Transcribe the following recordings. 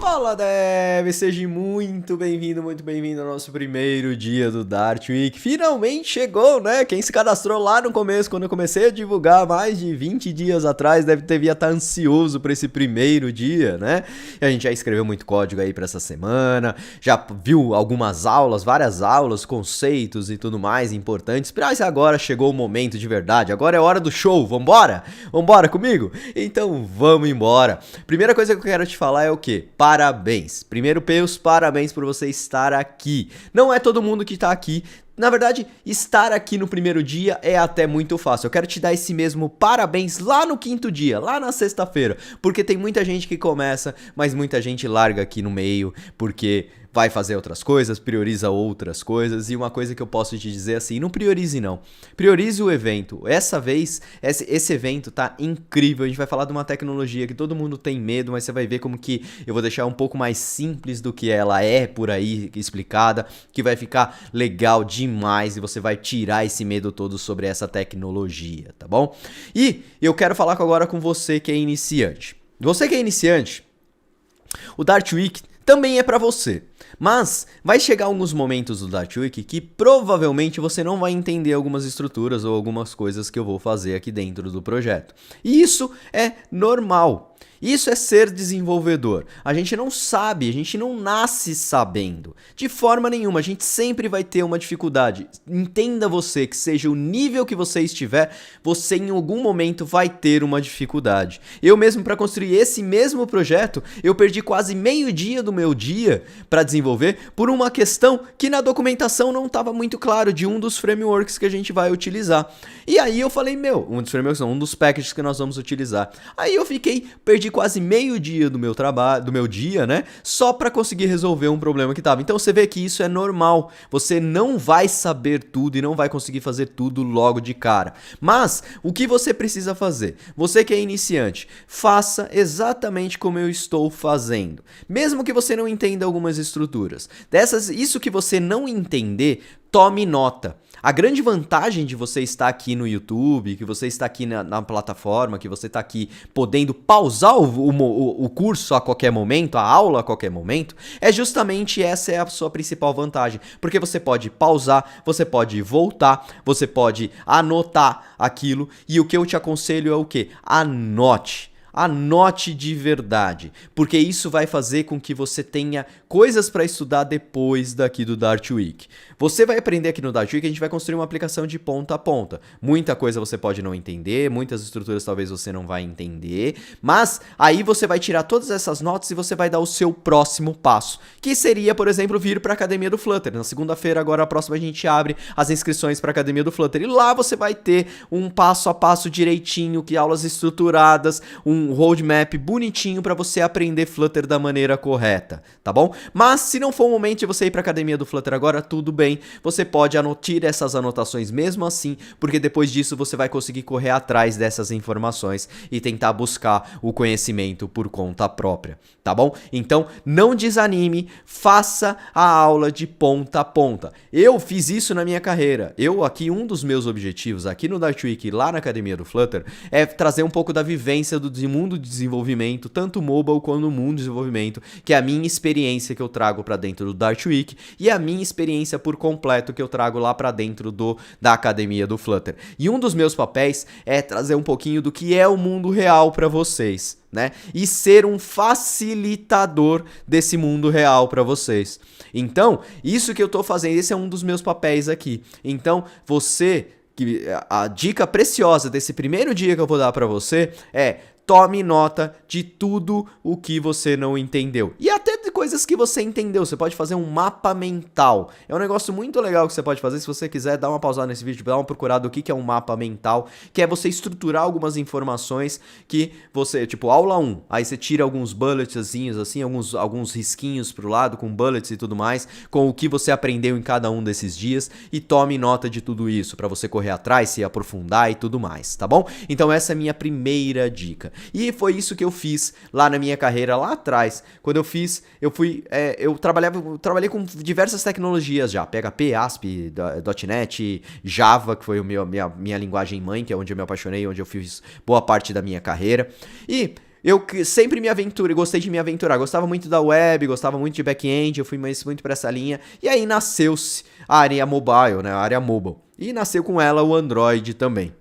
Fala, Dev! Seja muito bem-vindo ao nosso primeiro dia do Dart Week. Finalmente chegou, né? Quem se cadastrou lá no começo, quando eu comecei a divulgar mais de 20 dias atrás, devia estar ansioso para esse primeiro dia, né? E a gente já escreveu muito código aí para essa semana, já viu algumas aulas, várias aulas, conceitos e tudo mais importantes. Mas agora chegou o momento de verdade, agora é hora do show, vambora? Vambora comigo? Então vamos embora. Primeira coisa que eu quero te falar é o quê? Parabéns. Primeiro, Peus, parabéns por você estar aqui. Não é todo mundo que está aqui. Na verdade, estar aqui no primeiro dia é até muito fácil. Eu quero te dar esse mesmo parabéns lá no quinto dia, lá na sexta-feira. Porque tem muita gente que começa, mas muita gente larga aqui no meio, porque vai fazer outras coisas, prioriza outras coisas. E uma coisa que eu posso te dizer assim, não priorize não. Priorize o evento. Essa vez, esse evento tá incrível. A gente vai falar de uma tecnologia que todo mundo tem medo, mas você vai ver como que eu vou deixar um pouco mais simples do que ela é por aí explicada, que vai ficar legal demais e você vai tirar esse medo todo sobre essa tecnologia, tá bom? E eu quero falar agora com você que é iniciante. Você que é iniciante, o Dart Week também é para você. Mas vai chegar alguns momentos do Dart Week que provavelmente você não vai entender algumas estruturas ou algumas coisas que eu vou fazer aqui dentro do projeto. E isso é normal. Isso é ser desenvolvedor. A gente não sabe, a gente não nasce sabendo. De forma nenhuma, a gente sempre vai ter uma dificuldade. Entenda você que seja o nível que você estiver, você em algum momento vai ter uma dificuldade. Eu mesmo, para construir esse mesmo projeto, eu perdi quase meio dia do meu dia para desenvolver por uma questão que na documentação não estava muito claro de um dos frameworks que a gente vai utilizar. E aí eu falei, um dos frameworks não, um dos packages que nós vamos utilizar. Aí eu perdi quase meio dia do meu trabalho, do meu dia, né? Só para conseguir resolver um problema que tava. Então você vê que isso é normal. Você não vai saber tudo e não vai conseguir fazer tudo logo de cara. Mas o que você precisa fazer? Você que é iniciante, faça exatamente como eu estou fazendo. Mesmo que você não entenda algumas estruturas. Isso que você não entender, tome nota. A grande vantagem de você estar aqui no YouTube, que você está aqui na plataforma, que você está aqui podendo pausar o curso a qualquer momento, a aula a qualquer momento, é justamente essa é a sua principal vantagem. Porque você pode pausar, você pode voltar, você pode anotar aquilo. E o que eu te aconselho é o quê? Anote. Anote de verdade, porque isso vai fazer com que você tenha coisas para estudar depois daqui do Dart Week. Você vai aprender aqui no Dart Week, a gente vai construir uma aplicação de ponta a ponta. Muita coisa você pode não entender, muitas estruturas talvez você não vai entender, mas aí você vai tirar todas essas notas e você vai dar o seu próximo passo, que seria, por exemplo, vir para a Academia do Flutter. Na segunda-feira, agora a próxima, a gente abre as inscrições para a Academia do Flutter e lá você vai ter um passo a passo direitinho, que aulas estruturadas, um roadmap bonitinho para você aprender Flutter da maneira correta, tá bom? Mas se não for o momento de você ir para a Academia do Flutter agora, tudo bem, você pode anotar essas anotações mesmo assim, porque depois disso você vai conseguir correr atrás dessas informações e tentar buscar o conhecimento por conta própria, tá bom? Então não desanime, faça a aula de ponta a ponta. Eu fiz isso na minha carreira. Um dos meus objetivos aqui no Dart Week, lá na Academia do Flutter, é trazer um pouco da vivência do mundo de desenvolvimento, tanto mobile quanto no mundo de desenvolvimento, que é a minha experiência que eu trago para dentro do Dart Week e a minha experiência por completo que eu trago lá para dentro da Academia do Flutter. E um dos meus papéis é trazer um pouquinho do que é o mundo real para vocês, né? E ser um facilitador desse mundo real para vocês. Então, isso que eu tô fazendo, esse é um dos meus papéis aqui. Então, a dica preciosa desse primeiro dia que eu vou dar para você é: tome nota de tudo o que você não entendeu. E até de coisas que você entendeu. Você pode fazer um mapa mental. É um negócio muito legal que você pode fazer. Se você quiser, dá uma pausada nesse vídeo, dá uma procurada do que é um mapa mental, que é você estruturar algumas informações que você, tipo, aula 1, aí você tira alguns bulletzinhos assim, alguns risquinhos pro lado com bullets e tudo mais, com o que você aprendeu em cada um desses dias, e tome nota de tudo isso para você correr atrás, se aprofundar e tudo mais, tá bom? Então essa é a minha primeira dica. E foi isso que eu fiz lá na minha carreira, lá atrás. Quando eu trabalhei com diversas tecnologias já. PHP, ASP, .NET, Java, que foi minha linguagem mãe, que é onde eu me apaixonei, onde eu fiz boa parte da minha carreira. E sempre me aventurei, gostei de me aventurar, gostava muito da web, gostava muito de back-end, eu fui muito pra essa linha, e aí nasceu-se a área mobile, né, a área mobile, e nasceu com ela o Android também.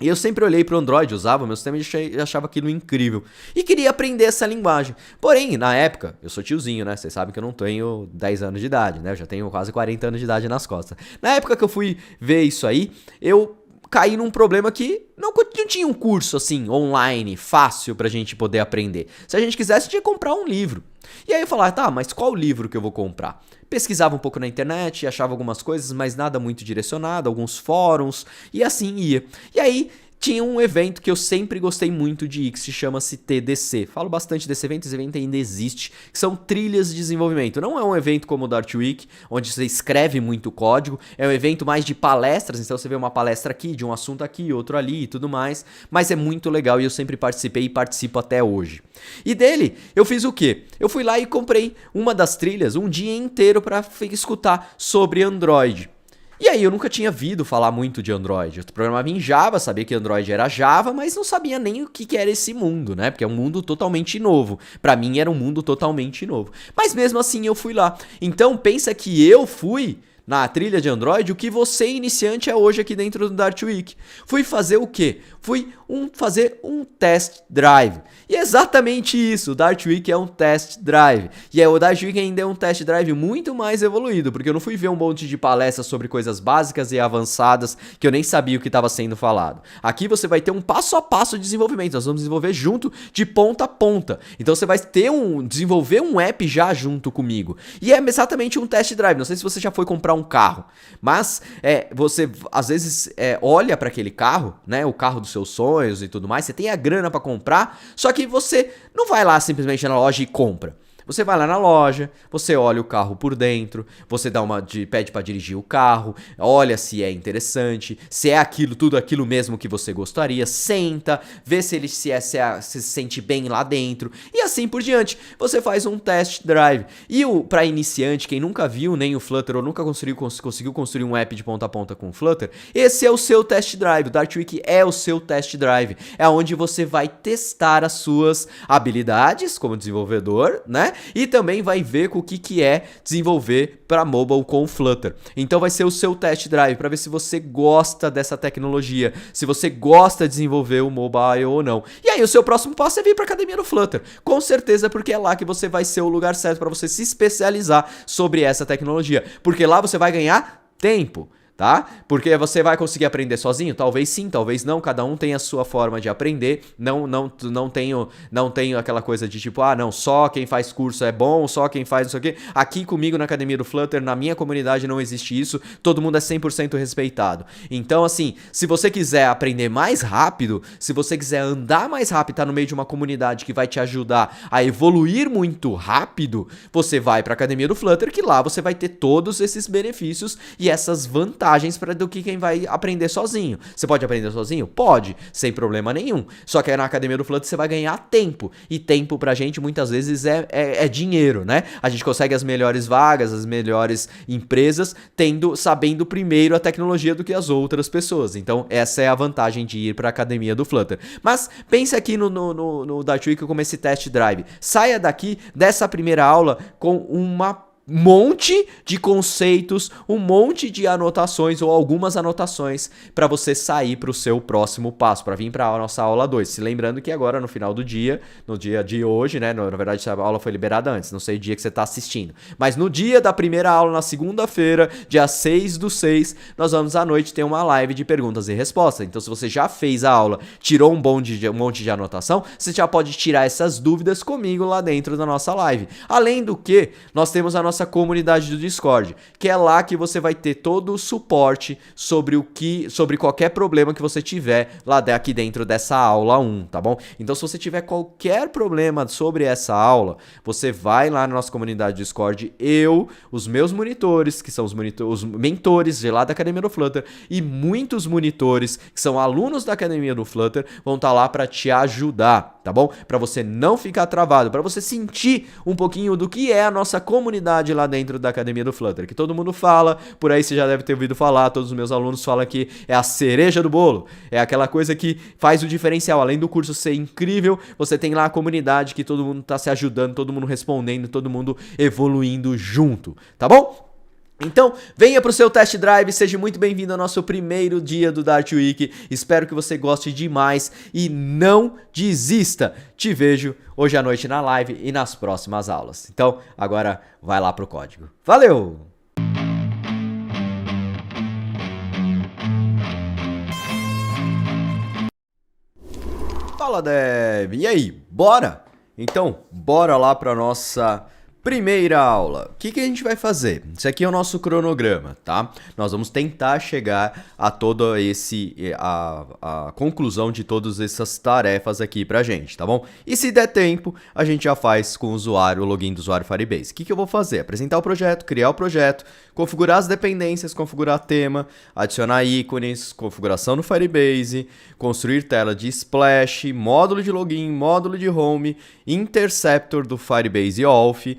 E eu sempre olhei para o Android, usava meu sistema e achava aquilo incrível. E queria aprender essa linguagem. Porém, na época, eu sou tiozinho, né? Vocês sabem que eu não tenho 10 anos de idade, né? Eu já tenho quase 40 anos de idade nas costas. Na época que eu fui ver isso aí, eu caí num problema que não tinha um curso assim, online, fácil pra gente poder aprender. Se a gente quisesse, tinha que comprar um livro. E aí eu falava, tá, mas qual livro que eu vou comprar? Pesquisava um pouco na internet, achava algumas coisas, mas nada muito direcionado, alguns fóruns, e assim ia. E aí tinha um evento que eu sempre gostei muito de ir, que se chama-se TDC. Falo bastante desse evento, esse evento ainda existe, que são trilhas de desenvolvimento. Não é um evento como o Dart Week, onde você escreve muito código, é um evento mais de palestras, então você vê uma palestra aqui, de um assunto aqui, outro ali e tudo mais, mas é muito legal e eu sempre participei e participo até hoje. E dele, eu fiz o quê? Eu fui lá e comprei uma das trilhas, um dia inteiro para escutar sobre Android. E aí eu nunca tinha ouvido falar muito de Android. Eu programava em Java, sabia que Android era Java, mas não sabia nem o que era esse mundo, né? Porque é um mundo totalmente novo. Pra mim era um mundo totalmente novo. Mas mesmo assim eu fui lá. Então pensa que eu fui na trilha de Android o que você iniciante é hoje aqui dentro do Dart Week. Fui fazer o quê? Fui fazer um test drive. E é exatamente isso, o Dart Week é um test drive. E o Dart Week ainda é um test drive muito mais evoluído, porque eu não fui ver um monte de palestras sobre coisas básicas e avançadas que eu nem sabia o que estava sendo falado. Aqui você vai ter um passo a passo de desenvolvimento, nós vamos desenvolver junto de ponta a ponta. Então você vai desenvolver um app já junto comigo. E é exatamente um test drive, não sei se você já foi comprar um carro, mas você às vezes olha para aquele carro, né, o carro dos seus sonhos e tudo mais, você tem a grana para comprar, só que você não vai lá simplesmente na loja e compra. Você vai lá na loja, você olha o carro por dentro, você pede para dirigir o carro, olha se é interessante, se é tudo aquilo mesmo que você gostaria, senta, vê se ele se sente bem lá dentro e assim por diante. Você faz um test drive. E para iniciante, quem nunca viu nem o Flutter ou nunca conseguiu construir um app de ponta a ponta com o Flutter, esse é o seu test drive. O Dart Week é o seu test drive. É onde você vai testar as suas habilidades como desenvolvedor, né? E também vai ver com o que é desenvolver para mobile com o Flutter. Então vai ser o seu test drive para ver se você gosta dessa tecnologia, se você gosta de desenvolver o mobile ou não. E aí o seu próximo passo é vir para a academia do Flutter. Com certeza, porque é lá que você vai ser o lugar certo para você se especializar sobre essa tecnologia, porque lá você vai ganhar tempo. Tá? Porque você vai conseguir aprender sozinho? Talvez sim, talvez não. Cada um tem a sua forma de aprender. Não tenho aquela coisa de tipo, não, só quem faz curso é bom, só quem faz não sei o quê. Aqui comigo na Academia do Flutter, na minha comunidade não existe isso. Todo mundo é 100% respeitado. Então, assim, se você quiser aprender mais rápido, se você quiser andar mais rápido, tá no meio de uma comunidade que vai te ajudar a evoluir muito rápido, você vai pra Academia do Flutter, que lá você vai ter todos esses benefícios e essas vantagens do que quem vai aprender sozinho. Você pode aprender sozinho? Pode, sem problema nenhum. Só que aí na Academia do Flutter você vai ganhar tempo. E tempo pra gente muitas vezes é dinheiro, né? A gente consegue as melhores vagas, as melhores empresas, sabendo primeiro a tecnologia do que as outras pessoas. Então essa é a vantagem de ir pra Academia do Flutter. Mas pense aqui no Dart Week como esse test drive. Saia daqui dessa primeira aula com uma monte de conceitos, um monte de anotações ou algumas anotações para você sair para o seu próximo passo, para vir para a nossa aula 2. Se lembrando que agora no final do dia, no dia de hoje, né, na verdade a aula foi liberada antes, não sei o dia que você está assistindo, mas no dia da primeira aula, na segunda-feira, dia 6/6, nós vamos à noite ter uma live de perguntas e respostas. Então se você já fez a aula, tirou um monte de anotação, você já pode tirar essas dúvidas comigo lá dentro da nossa live. Além do que, nós temos a nossa comunidade do Discord, que é lá que você vai ter todo o suporte sobre qualquer problema que você tiver lá aqui dentro dessa aula 1, tá bom? Então se você tiver qualquer problema sobre essa aula, você vai lá na nossa comunidade do Discord, os meus monitores, que são os mentores de lá da Academia do Flutter, e muitos monitores que são alunos da Academia do Flutter vão estar lá para te ajudar, tá bom? Para você não ficar travado, para você sentir um pouquinho do que é a nossa comunidade comunidade lá dentro da Academia do Flutter, que todo mundo fala, por aí você já deve ter ouvido falar, todos os meus alunos falam que é a cereja do bolo, é aquela coisa que faz o diferencial. Além do curso ser incrível, você tem lá a comunidade que todo mundo tá se ajudando, todo mundo respondendo, todo mundo evoluindo junto, tá bom? Então, venha para o seu test drive, seja muito bem-vindo ao nosso primeiro dia do Dart Week. Espero que você goste demais e não desista. Te vejo hoje à noite na live e nas próximas aulas. Então, agora vai lá pro código. Valeu! Fala, Dev! E aí, bora? Então, bora lá para nossa primeira aula. O que a gente vai fazer? Isso aqui é o nosso cronograma, tá? Nós vamos tentar chegar a toda a conclusão de todas essas tarefas aqui pra gente, tá bom? E se der tempo, a gente já faz com o usuário, o login do usuário Firebase. O que eu vou fazer? Apresentar o projeto, criar o projeto, configurar as dependências, configurar tema, adicionar ícones, configuração no Firebase, construir tela de splash, módulo de login, módulo de home, interceptor do Firebase Auth,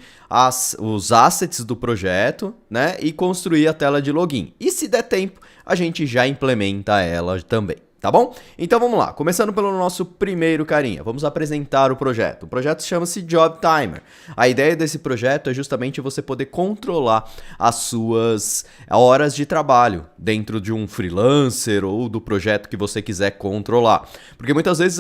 os assets do projeto, né? E construir a tela de login. E se der tempo, a gente já implementa ela também. Tá bom? Então vamos lá, começando pelo nosso primeiro carinha, vamos apresentar o projeto. O projeto chama-se Job Timer. A ideia desse projeto é justamente você poder controlar as suas horas de trabalho dentro de um freelancer ou do projeto que você quiser controlar. Porque muitas vezes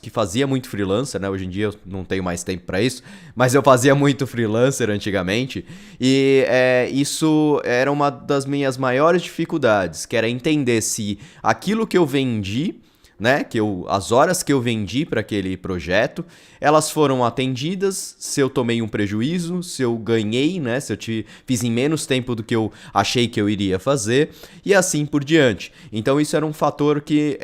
que fazia muito freelancer, né? Hoje em dia eu não tenho mais tempo para isso, mas eu fazia muito freelancer antigamente e isso era uma das minhas maiores dificuldades, que era entender se aquilo que eu vendi, né, as horas que eu vendi para aquele projeto, elas foram atendidas, se eu tomei um prejuízo, se eu ganhei, né, se eu fiz em menos tempo do que eu achei que eu iria fazer, e assim por diante. Então isso era um fator que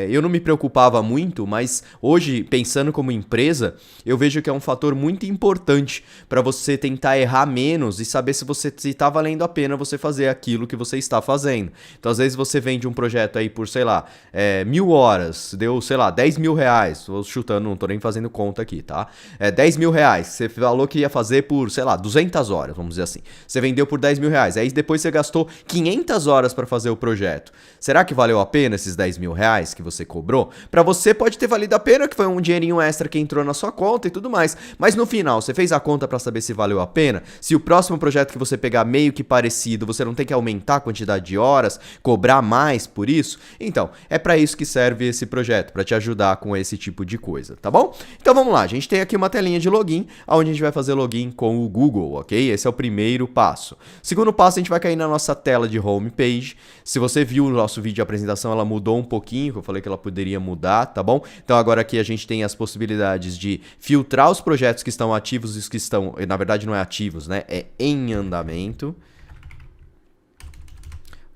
eu não me preocupava muito, mas hoje, pensando como empresa, eu vejo que é um fator muito importante para você tentar errar menos e saber se está valendo a pena você fazer aquilo que você está fazendo. Então às vezes você vende um projeto aí por, sei lá, 1.000 horas, deu, sei lá, 10 mil reais, tô chutando, não tô nem fazendo conta aqui, tá? 10 mil reais, você falou que ia fazer por, sei lá, 200 horas, vamos dizer assim. Você vendeu por 10 mil reais, aí depois você gastou 500 horas para fazer o projeto. Será que valeu a pena esses 10 mil reais que você cobrou? Para você pode ter valido a pena, que foi um dinheirinho extra que entrou na sua conta e tudo mais, mas no final, você fez a conta para saber se valeu a pena? Se o próximo projeto que você pegar meio que parecido, você não tem que aumentar a quantidade de horas, cobrar mais por isso? Então, é para isso que serve esse projeto, para te ajudar com esse tipo de coisa, tá bom? Então vamos lá, a gente tem aqui uma telinha de login, onde a gente vai fazer login com o Google, ok? Esse é o primeiro passo. Segundo passo, a gente vai cair na nossa tela de homepage. Se você viu o nosso vídeo de apresentação, ela mudou um pouquinho, eu falei que ela poderia mudar, tá bom? Então agora aqui a gente tem as possibilidades de filtrar os projetos que estão ativos e os que estão, na verdade não é ativos, né? É em andamento.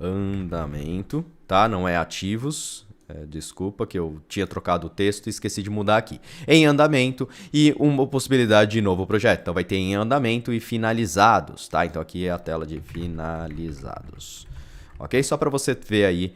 Andamento, tá? Não é ativos. Desculpa que eu tinha trocado o texto e esqueci de mudar aqui. Em andamento e uma possibilidade de novo projeto. Então vai ter em andamento e finalizados, tá? Então aqui é a tela de finalizados. Ok? Só para você ver aí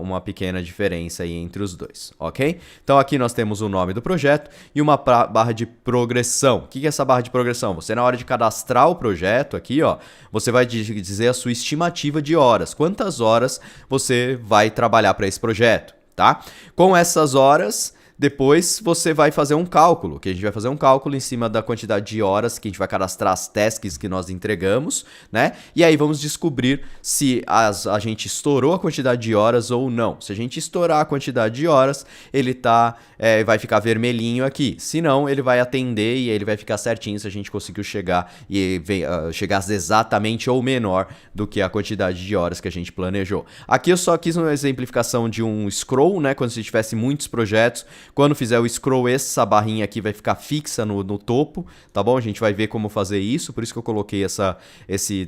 uma pequena diferença aí entre os dois, ok? Então aqui nós temos o nome do projeto e uma barra de progressão. O que é essa barra de progressão? Você, na hora de cadastrar o projeto aqui, ó, você vai dizer a sua estimativa de horas. Quantas horas você vai trabalhar para esse projeto, tá? Com essas horas, depois você vai fazer um cálculo, que a gente vai fazer um cálculo em cima da quantidade de horas que a gente vai cadastrar as tasks que nós entregamos, né? E aí vamos descobrir se a gente estourou a quantidade de horas ou não. Se a gente estourar a quantidade de horas, ele vai ficar vermelhinho aqui. Se não, ele vai atender e ele vai ficar certinho se a gente conseguiu chegar e chegar exatamente ou menor do que a quantidade de horas que a gente planejou. Aqui eu só quis uma exemplificação de um scroll, né? Quando você tivesse muitos projetos. Quando fizer o scroll, essa barrinha aqui vai ficar fixa no topo, tá bom? A gente vai ver como fazer isso, por isso que eu coloquei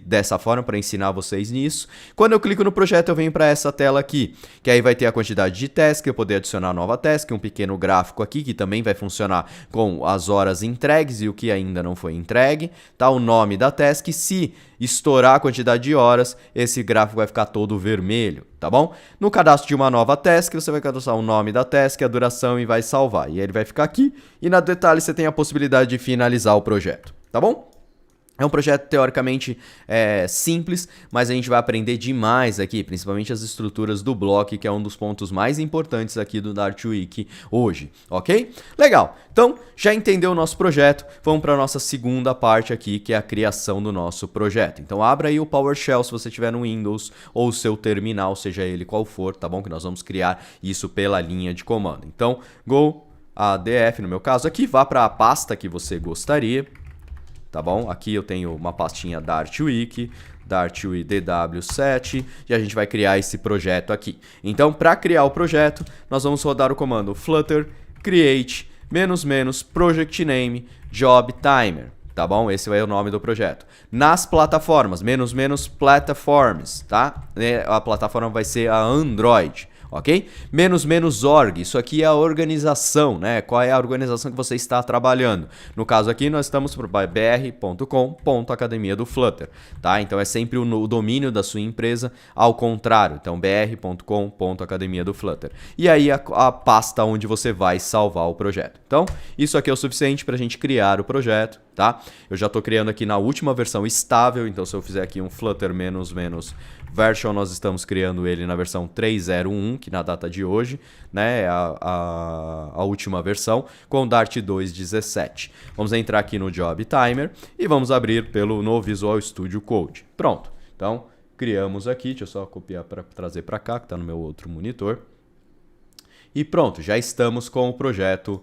dessa forma para ensinar vocês nisso. Quando eu clico no projeto, eu venho para essa tela aqui, que aí vai ter a quantidade de task, eu poder adicionar nova task, um pequeno gráfico aqui, que também vai funcionar com as horas entregues e o que ainda não foi entregue, tá? O nome da task, se estourar a quantidade de horas, esse gráfico vai ficar todo vermelho, tá bom? No cadastro de uma nova task, você vai cadastrar o nome da task, a duração e vai salvar. E aí ele vai ficar aqui e na detalhe você tem a possibilidade de finalizar o projeto, tá bom? É um projeto teoricamente simples, mas a gente vai aprender demais aqui, principalmente as estruturas do bloco, que é um dos pontos mais importantes aqui do Dart Week hoje, ok? Legal, então já entendeu o nosso projeto, vamos para a nossa segunda parte aqui, que é a criação do nosso projeto. Então abra aí o PowerShell se você tiver no Windows ou o seu terminal, seja ele qual for, tá bom? Que nós vamos criar isso pela linha de comando. Então, go ADF, no meu caso aqui, vá para a pasta que você gostaria. Tá bom? Aqui eu tenho uma pastinha Dart Week, Dart Week DW7 e a gente vai criar esse projeto aqui. Então, para criar o projeto, nós vamos rodar o comando flutter create --project name job timer. Tá bom? Esse é o nome do projeto. Nas plataformas, --platforms, tá? A plataforma vai ser a Android. Ok? --org, isso aqui é a organização, né? Qual é a organização que você está trabalhando? No caso aqui, nós estamos por br.com.academia do Flutter, tá? Então é sempre o domínio da sua empresa ao contrário, então br.com.academia do Flutter. E aí a pasta onde você vai salvar o projeto. Então, isso aqui é o suficiente para a gente criar o projeto, tá? Eu já estou criando aqui na última versão estável, então se eu fizer aqui um flutter version, nós estamos criando ele na versão 3.0.1, que na data de hoje, né, é a última versão, com Dart 2.17. Vamos entrar aqui no Job Timer e vamos abrir no Visual Studio Code. Pronto, então criamos aqui, deixa eu só copiar para trazer para cá, que está no meu outro monitor. E pronto, já estamos com o projeto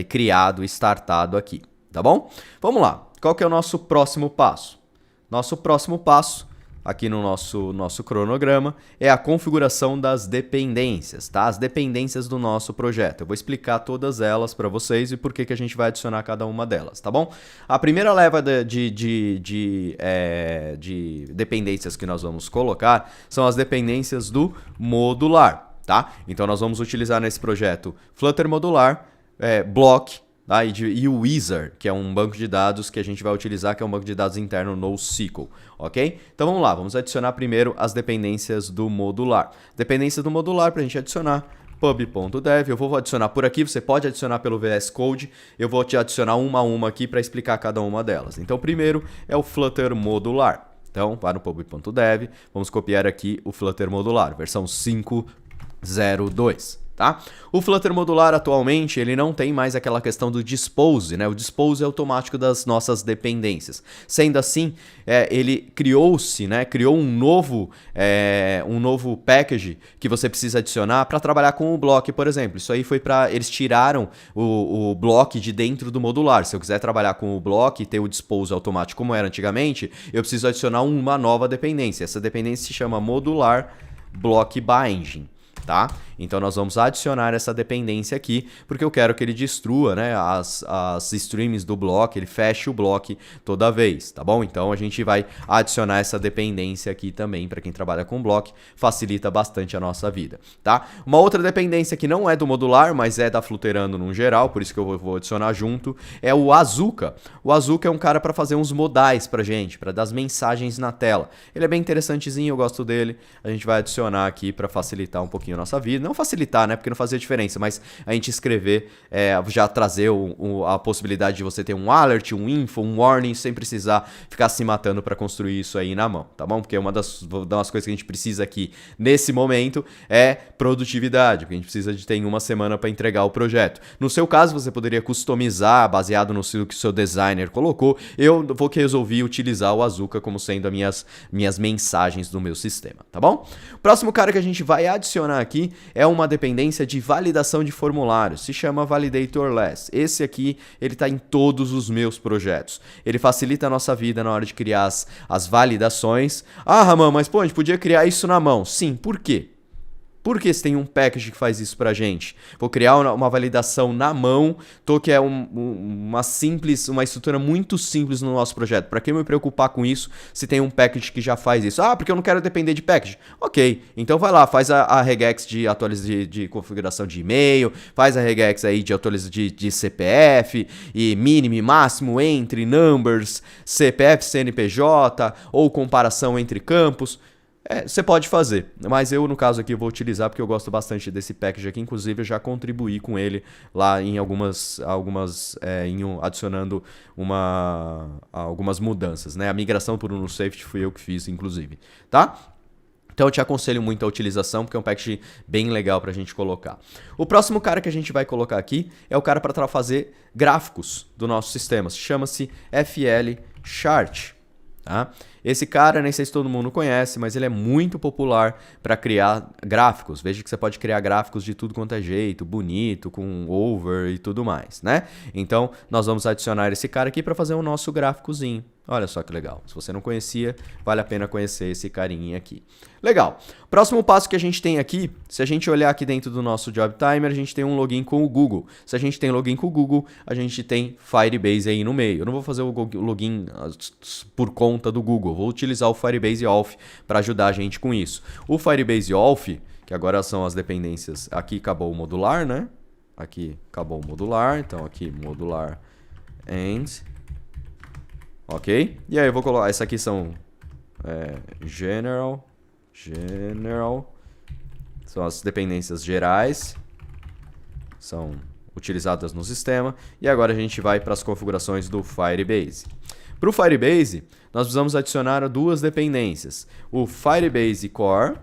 criado, startado aqui, tá bom? Vamos lá, qual que é o nosso próximo passo? Nosso próximo passo aqui no nosso cronograma é a configuração das dependências, tá? As dependências do nosso projeto. Eu vou explicar todas elas para vocês e por que a gente vai adicionar cada uma delas, tá bom? A primeira leva de dependências que nós vamos colocar são as dependências do modular, tá? Então nós vamos utilizar nesse projeto Flutter modular, block, tá? E o Wizard, que é um banco de dados que a gente vai utilizar, que é um banco de dados interno NoSQL, ok? Então vamos lá, vamos adicionar primeiro as dependências do modular. Dependência do modular, para a gente adicionar, pub.dev, eu vou adicionar por aqui, você pode adicionar pelo VS Code, eu vou te adicionar uma a uma aqui para explicar cada uma delas. Então primeiro é o Flutter modular. Então, para o pub.dev, vamos copiar aqui o Flutter modular, versão 5.0.2. Tá? O Flutter modular atualmente ele não tem mais aquela questão do dispose, né? O dispose é automático das nossas dependências. Sendo assim, ele criou um novo package que você precisa adicionar para trabalhar com o block, por exemplo. Isso aí foi para eles tiraram o block de dentro do modular. Se eu quiser trabalhar com o block e ter o dispose automático como era antigamente, eu preciso adicionar uma nova dependência. Essa dependência se chama modular block binding. Tá? Então nós vamos adicionar essa dependência aqui, porque eu quero que ele destrua, né, as streams do block, ele feche o block toda vez, tá bom? Então a gente vai adicionar essa dependência aqui também, para quem trabalha com block, facilita bastante a nossa vida, tá? Uma outra dependência que não é do modular, mas é da Flutterando no geral, por isso que eu vou adicionar junto, é o Azuka. O Azuka é um cara para fazer uns modais pra gente, para dar as mensagens na tela. Ele é bem interessantezinho, eu gosto dele, a gente vai adicionar aqui para facilitar um pouquinho a nossa vida. Não facilitar, né? Porque não fazia diferença, mas a gente escrever, já trazer a possibilidade de você ter um alert, um info, um warning, sem precisar ficar se matando para construir isso aí na mão, tá bom? Porque uma das coisas que a gente precisa aqui nesse momento é produtividade, porque a gente precisa de ter em uma semana para entregar o projeto. No seu caso, você poderia customizar baseado no que o seu designer colocou. Eu vou que resolvi utilizar o Azuka como sendo as minhas mensagens do meu sistema, tá bom? O próximo cara que a gente vai adicionar aqui é uma dependência de validação de formulários, se chama Validatorless. Esse aqui, ele está em todos os meus projetos. Ele facilita a nossa vida na hora de criar as validações. Ah, Raman, mas pô, a gente podia criar isso na mão. Sim, por quê? Por que você tem um package que faz isso pra gente? Vou criar uma validação na mão, que é uma estrutura muito simples no nosso projeto. Para que me preocupar com isso se tem um package que já faz isso? Ah, porque eu não quero depender de package. Ok, então vai lá, faz a regex de atualização de configuração de e-mail, faz a regex aí de atualização de CPF, e mínimo, máximo, entre, numbers, CPF, CNPJ, ou comparação entre campos. Você pode fazer, mas eu no caso aqui eu vou utilizar porque eu gosto bastante desse package aqui, inclusive eu já contribuí com ele lá em adicionando algumas mudanças, né? A migração por um safety fui eu que fiz, inclusive, tá? Então eu te aconselho muito a utilização, porque é um package bem legal para a gente colocar. O próximo cara que a gente vai colocar aqui é o cara para fazer gráficos do nosso sistema, chama-se FL Chart. Tá? Esse cara, nem sei se todo mundo conhece, mas ele é muito popular para criar gráficos. Veja que você pode criar gráficos de tudo quanto é jeito, bonito, com over e tudo mais, né? Então, nós vamos adicionar esse cara aqui para fazer o nosso gráficozinho. Olha só que legal. Se você não conhecia, vale a pena conhecer esse carinha aqui. Legal. Próximo passo que a gente tem aqui, se a gente olhar aqui dentro do nosso Job Timer, a gente tem um login com o Google. Se a gente tem login com o Google, a gente tem Firebase aí no meio. Eu não vou fazer o login por conta do Google. Vou utilizar o Firebase Auth para ajudar a gente com isso. O Firebase Auth, que agora são as dependências, aqui acabou o modular, né? Aqui acabou o modular, então aqui modular and, ok? E aí eu vou colocar, essa aqui são general, são as dependências gerais, são utilizadas no sistema. E agora a gente vai para as configurações do Firebase. Para o Firebase, nós precisamos adicionar duas dependências. O Firebase Core,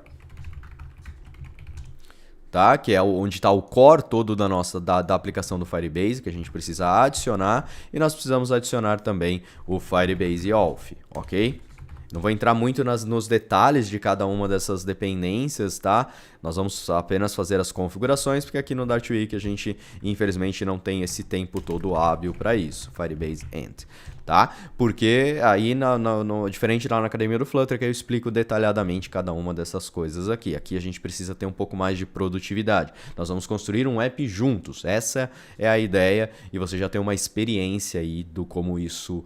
tá? Que é onde está o core todo da aplicação do Firebase, que a gente precisa adicionar. E nós precisamos adicionar também o Firebase Auth, ok? Não vou entrar muito nos detalhes de cada uma dessas dependências, tá? Nós vamos apenas fazer as configurações, porque aqui no Dart Week a gente, infelizmente, não tem esse tempo todo hábil para isso. Firebase End, tá? Porque aí, diferente lá na Academia do Flutter, que eu explico detalhadamente cada uma dessas coisas aqui. Aqui a gente precisa ter um pouco mais de produtividade. Nós vamos construir um app juntos. Essa é a ideia e você já tem uma experiência aí do como isso,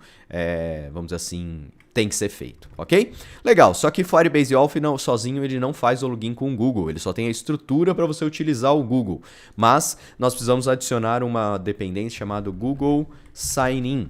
vamos dizer assim, tem que ser feito, ok? Legal, só que Firebase Auth sozinho ele não faz o login com o Google, ele só tem a estrutura para você utilizar o Google, mas nós precisamos adicionar uma dependência chamada Google Sign-in,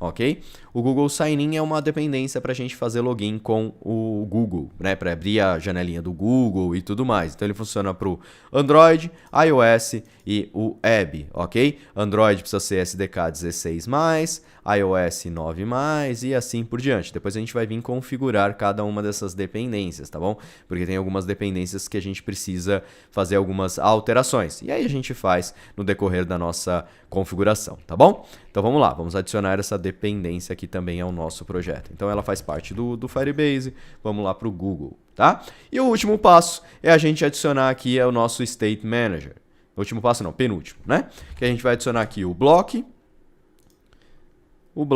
ok? O Google Sign-in é uma dependência para a gente fazer login com o Google, né? Para abrir a janelinha do Google e tudo mais. Então ele funciona para o Android, iOS e o Web, ok? Android precisa ser SDK 16+, iOS 9+, e assim por diante. Depois a gente vai vir configurar cada uma dessas dependências, tá bom? Porque tem algumas dependências que a gente precisa fazer algumas alterações. E aí a gente faz no decorrer da nossa configuração, tá bom? Então vamos lá, vamos adicionar essa dependência aqui também ao nosso projeto. Então ela faz parte do Firebase, vamos lá para o Google, tá? E o último passo é a gente adicionar aqui o nosso State Manager. O último passo não, penúltimo, né? Que a gente vai adicionar aqui o block, o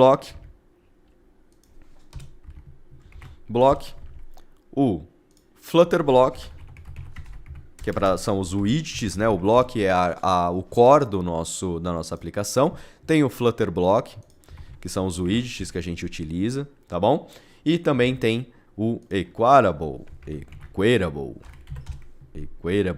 Flutter Block, que são os widgets, né? O block é o core da nossa aplicação. Tem o Flutter Block, que são os widgets que a gente utiliza, tá bom? E também tem o Equatable,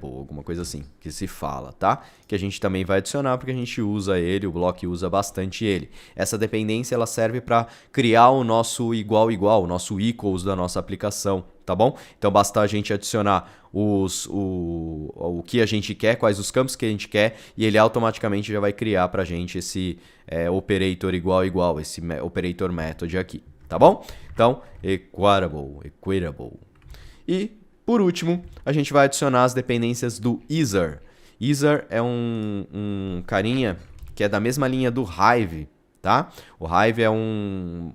alguma coisa assim, que se fala, tá? Que a gente também vai adicionar porque a gente usa ele, o block usa bastante ele. Essa dependência ela serve para criar o nosso igual, o nosso equals da nossa aplicação, tá bom? Então basta a gente adicionar o que a gente quer, quais os campos que a gente quer, e ele automaticamente já vai criar pra gente esse operator igual, esse operator method aqui, tá bom? Então, Equatable. E por último, a gente vai adicionar as dependências do Easer. Easer é um carinha que é da mesma linha do Hive, tá? O Hive é um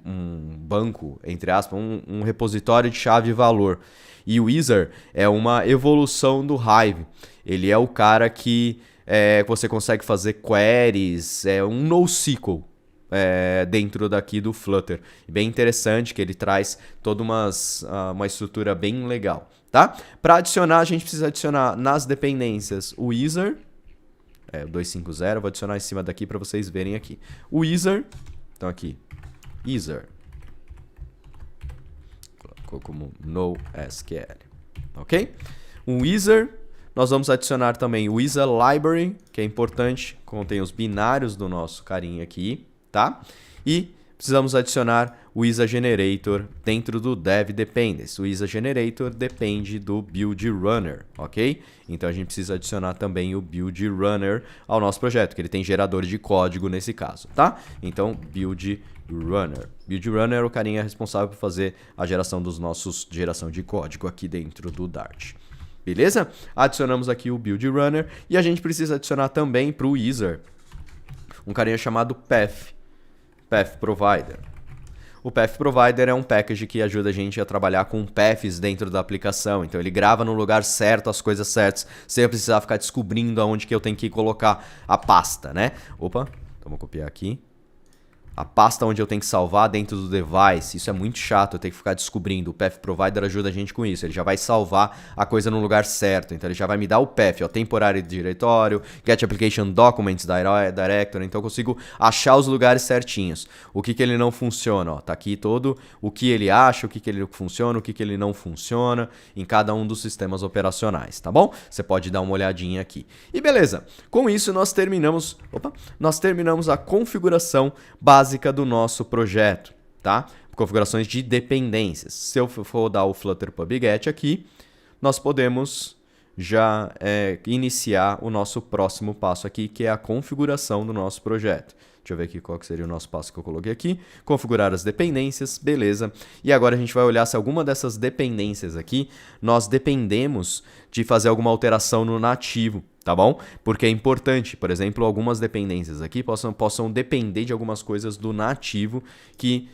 banco, entre aspas, um repositório de chave e valor. E o Easer é uma evolução do Hive. Ele é o cara que você consegue fazer queries, um NoSQL. Dentro daqui do Flutter. Bem interessante que ele traz toda uma estrutura bem legal, tá? Para adicionar, a gente precisa adicionar nas dependências o Easer, o 250, vou adicionar em cima daqui para vocês verem aqui. O Easer, então aqui, Easer, colocou como NoSQL, ok? O Easer, nós vamos adicionar também o Easer Library, que é importante, contém os binários do nosso carinha aqui, tá? E precisamos adicionar o ISA Generator dentro do Dev Dependency. O ISA Generator depende do Build Runner, ok? Então a gente precisa adicionar também o Build Runner ao nosso projeto, que ele tem gerador de código nesse caso, tá? Então, Build Runner. Build Runner é o carinha responsável por fazer a geração geração de código aqui dentro do Dart. Beleza? Adicionamos aqui o Build Runner e a gente precisa adicionar também para o Wizard um carinha chamado Path Provider. O Path Provider é um package que ajuda a gente a trabalhar com paths dentro da aplicação. Então ele grava no lugar certo as coisas certas, sem eu precisar ficar descobrindo aonde que eu tenho que colocar a pasta, né? Opa, então vou copiar aqui. A pasta onde eu tenho que salvar dentro do device, isso é muito chato, eu tenho que ficar descobrindo. O Path Provider ajuda a gente com isso, ele já vai salvar a coisa no lugar certo. Então ele já vai me dar o path, ó, temporário de diretório, get application documents directory, então eu consigo achar os lugares certinhos. O que ele não funciona, ó, tá aqui todo o que ele acha, o que ele funciona, o que ele não funciona em cada um dos sistemas operacionais, tá bom? Você pode dar uma olhadinha aqui. E beleza, com isso nós terminamos a configuração básica do nosso projeto, tá? Configurações de dependências. Se eu for dar o Flutter PubGet aqui, nós podemos já iniciar o nosso próximo passo aqui, que é a configuração do nosso projeto. Deixa eu ver aqui qual que seria o nosso passo que eu coloquei aqui. Configurar as dependências, beleza. E agora a gente vai olhar se alguma dessas dependências aqui, nós dependemos de fazer alguma alteração no nativo, tá bom? Porque é importante, por exemplo, algumas dependências aqui possam depender de algumas coisas do nativo que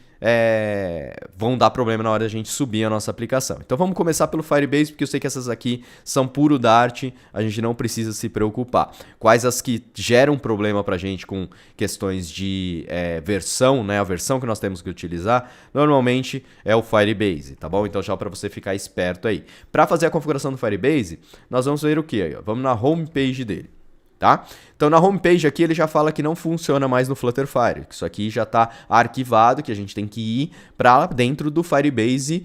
vão dar problema na hora de a gente subir a nossa aplicação. Então vamos começar pelo Firebase, porque eu sei que essas aqui são puro Dart, a gente não precisa se preocupar. Quais as que geram problema pra gente com questões de versão, né? A versão que nós temos que utilizar, normalmente é o Firebase, tá bom? Então já para você ficar esperto aí. Para fazer a configuração do Firebase, nós vamos ver o que? Vamos na homepage dele. Tá? Então na homepage aqui ele já fala que não funciona mais no Flutterfire, que isso aqui já está arquivado, que a gente tem que ir para dentro do Firebase,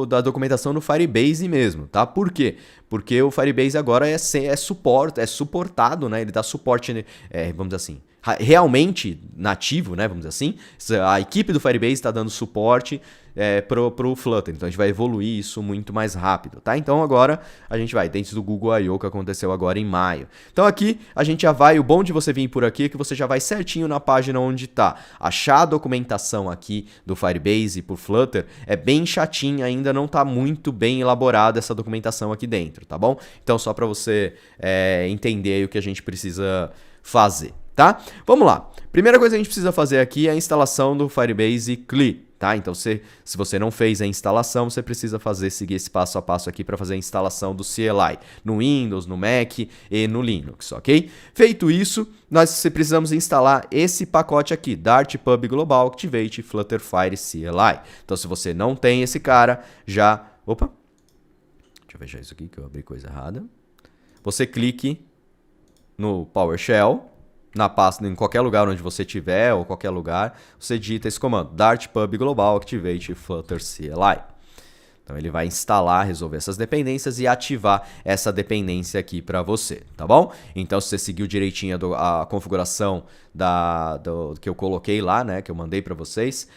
da documentação do Firebase mesmo, tá? Por quê? Porque o Firebase agora é suportado, né? Ele dá suporte, vamos dizer assim, realmente nativo, né? Vamos dizer assim. A equipe do Firebase está dando suporte pro Flutter, então a gente vai evoluir isso muito mais rápido, tá? Então agora a gente vai dentro do Google I/O que aconteceu agora em maio. Então aqui a gente já vai, o bom de você vir por aqui é que você já vai certinho na página onde tá. Achar a documentação aqui do Firebase por Flutter é bem chatinha, ainda não tá muito bem elaborada essa documentação aqui dentro, tá bom? Então só para você entender aí o que a gente precisa fazer, tá? Vamos lá. Primeira coisa que a gente precisa fazer aqui é a instalação do Firebase CLI. Tá? Então, se você não fez a instalação, você precisa seguir esse passo a passo aqui para fazer a instalação do CLI no Windows, no Mac e no Linux, ok? Feito isso, nós precisamos instalar esse pacote aqui, Dart Pub Global Activate Flutterfire CLI. Então, se você não tem esse cara, já... Opa! Deixa eu fechar isso aqui que eu abri coisa errada. Você clique no PowerShell. Na pasta, em qualquer lugar onde você tiver, ou qualquer lugar, você digita esse comando, Dart Pub Global Activate Flutter CLI. Então ele vai instalar, resolver essas dependências e ativar essa dependência aqui para você, tá bom? Então se você seguiu direitinho a configuração que eu coloquei lá, né, que eu mandei para vocês,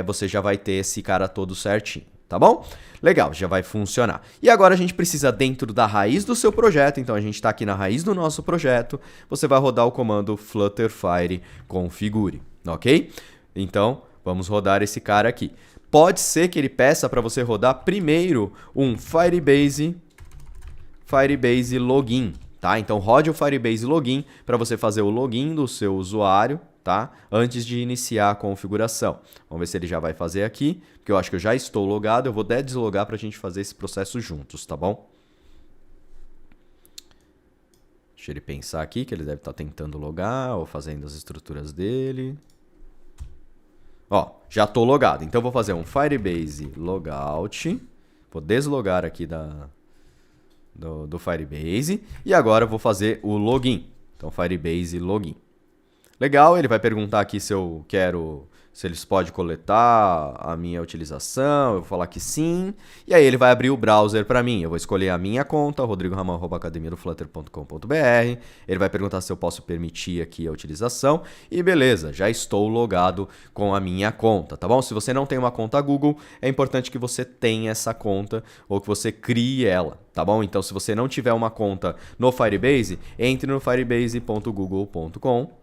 você já vai ter esse cara todo certinho. Tá bom? Legal, já vai funcionar. E agora a gente precisa dentro da raiz do seu projeto, então a gente está aqui na raiz do nosso projeto, você vai rodar o comando Flutterfire configure, ok? Então, vamos rodar esse cara aqui. Pode ser que ele peça para você rodar primeiro um Firebase login, tá? Então rode o Firebase login para você fazer o login do seu usuário, tá? Antes de iniciar a configuração. Vamos ver se ele já vai fazer aqui, porque eu acho que eu já estou logado, eu vou deslogar para a gente fazer esse processo juntos, tá bom? Deixa ele pensar aqui, que ele deve estar tentando logar ou fazendo as estruturas dele. Ó, já estou logado, então eu vou fazer um Firebase logout, vou deslogar aqui do Firebase e agora eu vou fazer o login. Então Firebase login. Legal, ele vai perguntar aqui se eu quero se eles podem coletar a minha utilização, eu vou falar que sim, e aí ele vai abrir o browser para mim. Eu vou escolher a minha conta, rodrigoramon@academiadoflutter.com.br, ele vai perguntar se eu posso permitir aqui a utilização, e beleza, já estou logado com a minha conta, tá bom? Se você não tem uma conta Google, é importante que você tenha essa conta ou que você crie ela, tá bom? Então, se você não tiver uma conta no Firebase, entre no firebase.google.com.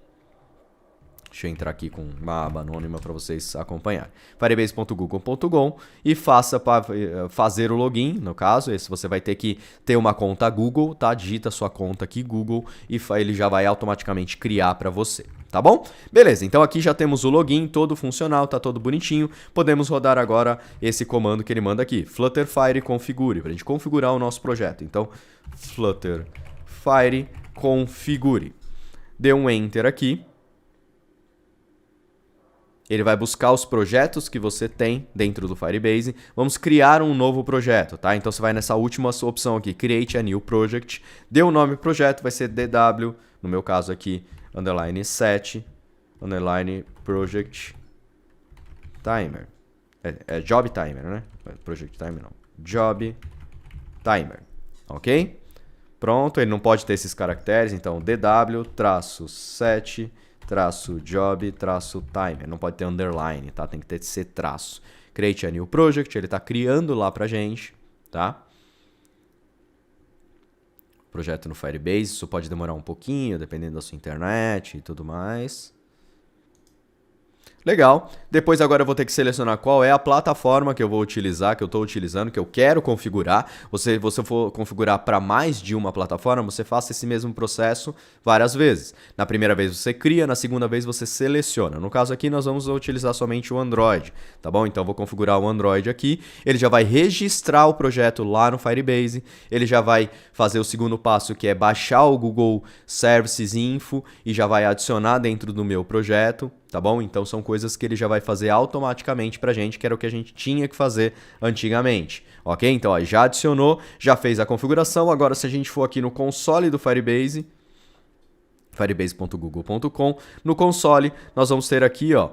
Deixa eu entrar aqui com uma aba anônima para vocês acompanharem. Firebase.google.com e faça para fazer o login, no caso. Esse você vai ter que ter uma conta Google, tá? Digita sua conta aqui Google e ele já vai automaticamente criar para você, tá bom? Beleza, então aqui já temos o login todo funcional, tá todo bonitinho. Podemos rodar agora esse comando que ele manda aqui, Flutterfire configure, para a gente configurar o nosso projeto. Então, Flutterfire configure. Dê um Enter aqui. Ele vai buscar os projetos que você tem dentro do Firebase. Vamos criar um novo projeto, tá? Então você vai nessa última opção aqui, Create a New Project. Dê o nome do projeto, vai ser DW, no meu caso aqui, underline 7, underline Project Timer. É Job Timer, né? Project Timer não. Job Timer, ok? Pronto, ele não pode ter esses caracteres, então DW-7 job timer, não pode ter underline, tá? Tem que ter esse traço. Create a new project, ele tá criando lá pra gente, tá? Projeto no Firebase, isso pode demorar um pouquinho, dependendo da sua internet e tudo mais. Legal. Depois agora eu vou ter que selecionar qual é a plataforma que eu vou utilizar, que eu estou utilizando, que eu quero configurar. Se você for configurar para mais de uma plataforma, você faça esse mesmo processo várias vezes. Na primeira vez você cria, na segunda vez você seleciona. No caso aqui nós vamos utilizar somente o Android, tá bom? Então eu vou configurar o Android aqui. Ele já vai registrar o projeto lá no Firebase. Ele já vai fazer o segundo passo, que é baixar o Google Services Info e já vai adicionar dentro do meu projeto. Tá bom? Então são coisas que ele já vai fazer automaticamente pra gente, que era o que a gente tinha que fazer antigamente. Ok? Então ó, já adicionou, já fez a configuração. Agora se a gente for aqui no console do Firebase, firebase.google.com, no console nós vamos ter aqui, ó.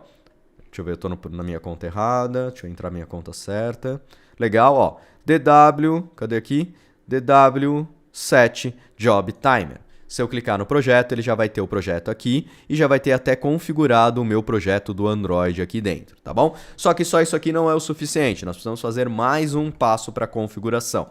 Deixa eu ver, eu tô na minha conta errada. Deixa eu entrar na minha conta certa. Legal, ó. DW, cadê aqui? DW7 Job Timer. Se eu clicar no projeto, ele já vai ter o projeto aqui e já vai ter até configurado o meu projeto do Android aqui dentro, tá bom? Só que só isso aqui não é o suficiente, nós precisamos fazer mais um passo para a configuração.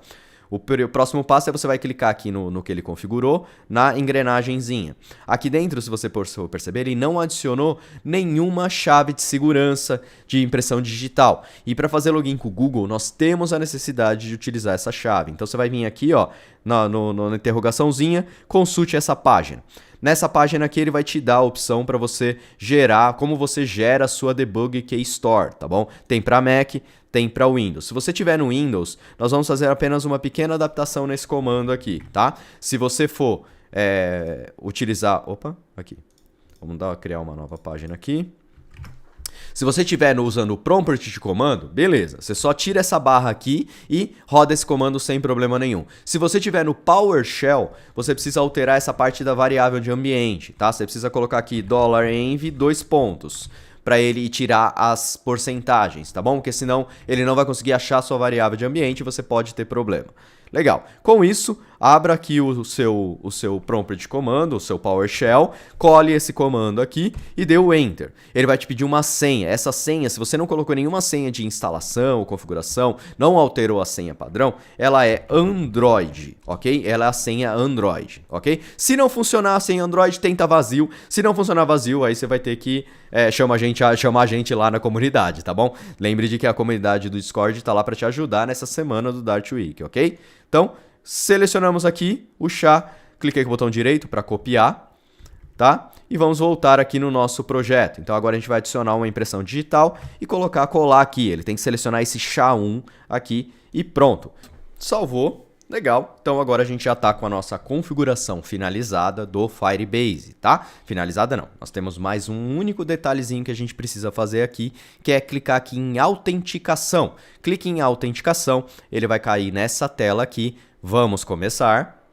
O próximo passo é você vai clicar aqui no que ele configurou, na engrenagenzinha. Aqui dentro, se você perceber, ele não adicionou nenhuma chave de segurança de impressão digital. E para fazer login com o Google, nós temos a necessidade de utilizar essa chave. Então você vai vir aqui, ó, na interrogaçãozinha, consulte essa página. Nessa página aqui ele vai te dar a opção para você gerar, como você gera a sua Debug Key Store, tá bom? Tem para Mac, tem para Windows. Se você tiver no Windows, nós vamos fazer apenas uma pequena adaptação nesse comando aqui, tá? Se você for utilizar... Opa, aqui. Vamos criar uma nova página aqui. Se você estiver usando o prompt de comando, beleza, você só tira essa barra aqui e roda esse comando sem problema nenhum. Se você estiver no PowerShell, você precisa alterar essa parte da variável de ambiente, tá? Você precisa colocar aqui $env 2 pontos para ele tirar as porcentagens, tá bom? Porque senão ele não vai conseguir achar a sua variável de ambiente e você pode ter problema. Legal. Com isso, abra aqui o seu prompt de comando, o seu PowerShell, cole esse comando aqui e dê o Enter. Ele vai te pedir uma senha. Essa senha, se você não colocou nenhuma senha de instalação ou configuração, não alterou a senha padrão, ela é Android, ok? Ela é a senha Android, ok? Se não funcionar a senha Android, tenta vazio. Se não funcionar vazio, aí você vai ter que chamar a gente lá na comunidade, tá bom? Lembre de que a comunidade do Discord está lá para te ajudar nessa semana do Dart Week, ok? Então, selecionamos aqui o chá, cliquei com o botão direito para copiar, tá? E vamos voltar aqui no nosso projeto. Então agora a gente vai adicionar uma impressão digital e colar aqui. Ele tem que selecionar esse chá 1 aqui e pronto. Salvou. Legal, então agora a gente já está com a nossa configuração finalizada do Firebase, tá? Finalizada não, nós temos mais um único detalhezinho que a gente precisa fazer aqui, que é clicar aqui em autenticação. Clique em autenticação, ele vai cair nessa tela aqui, vamos começar.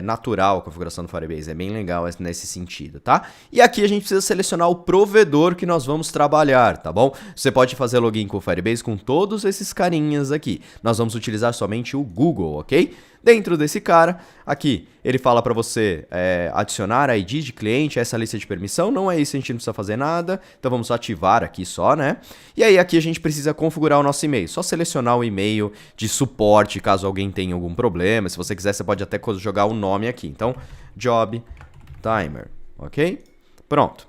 natural a configuração do Firebase, é bem legal nesse sentido, tá? E aqui a gente precisa selecionar o provedor que nós vamos trabalhar, tá bom? Você pode fazer login com o Firebase com todos esses carinhas aqui. Nós vamos utilizar somente o Google, ok? Dentro desse cara, aqui, ele fala para você adicionar a ID de cliente, essa lista de permissão, não é isso, a gente não precisa fazer nada, então vamos ativar aqui só, né? E aí aqui a gente precisa configurar o nosso e-mail, só selecionar o e-mail de suporte, caso alguém tenha algum problema, se você quiser você pode até jogar o nome aqui, então, Job Timer, ok? Pronto.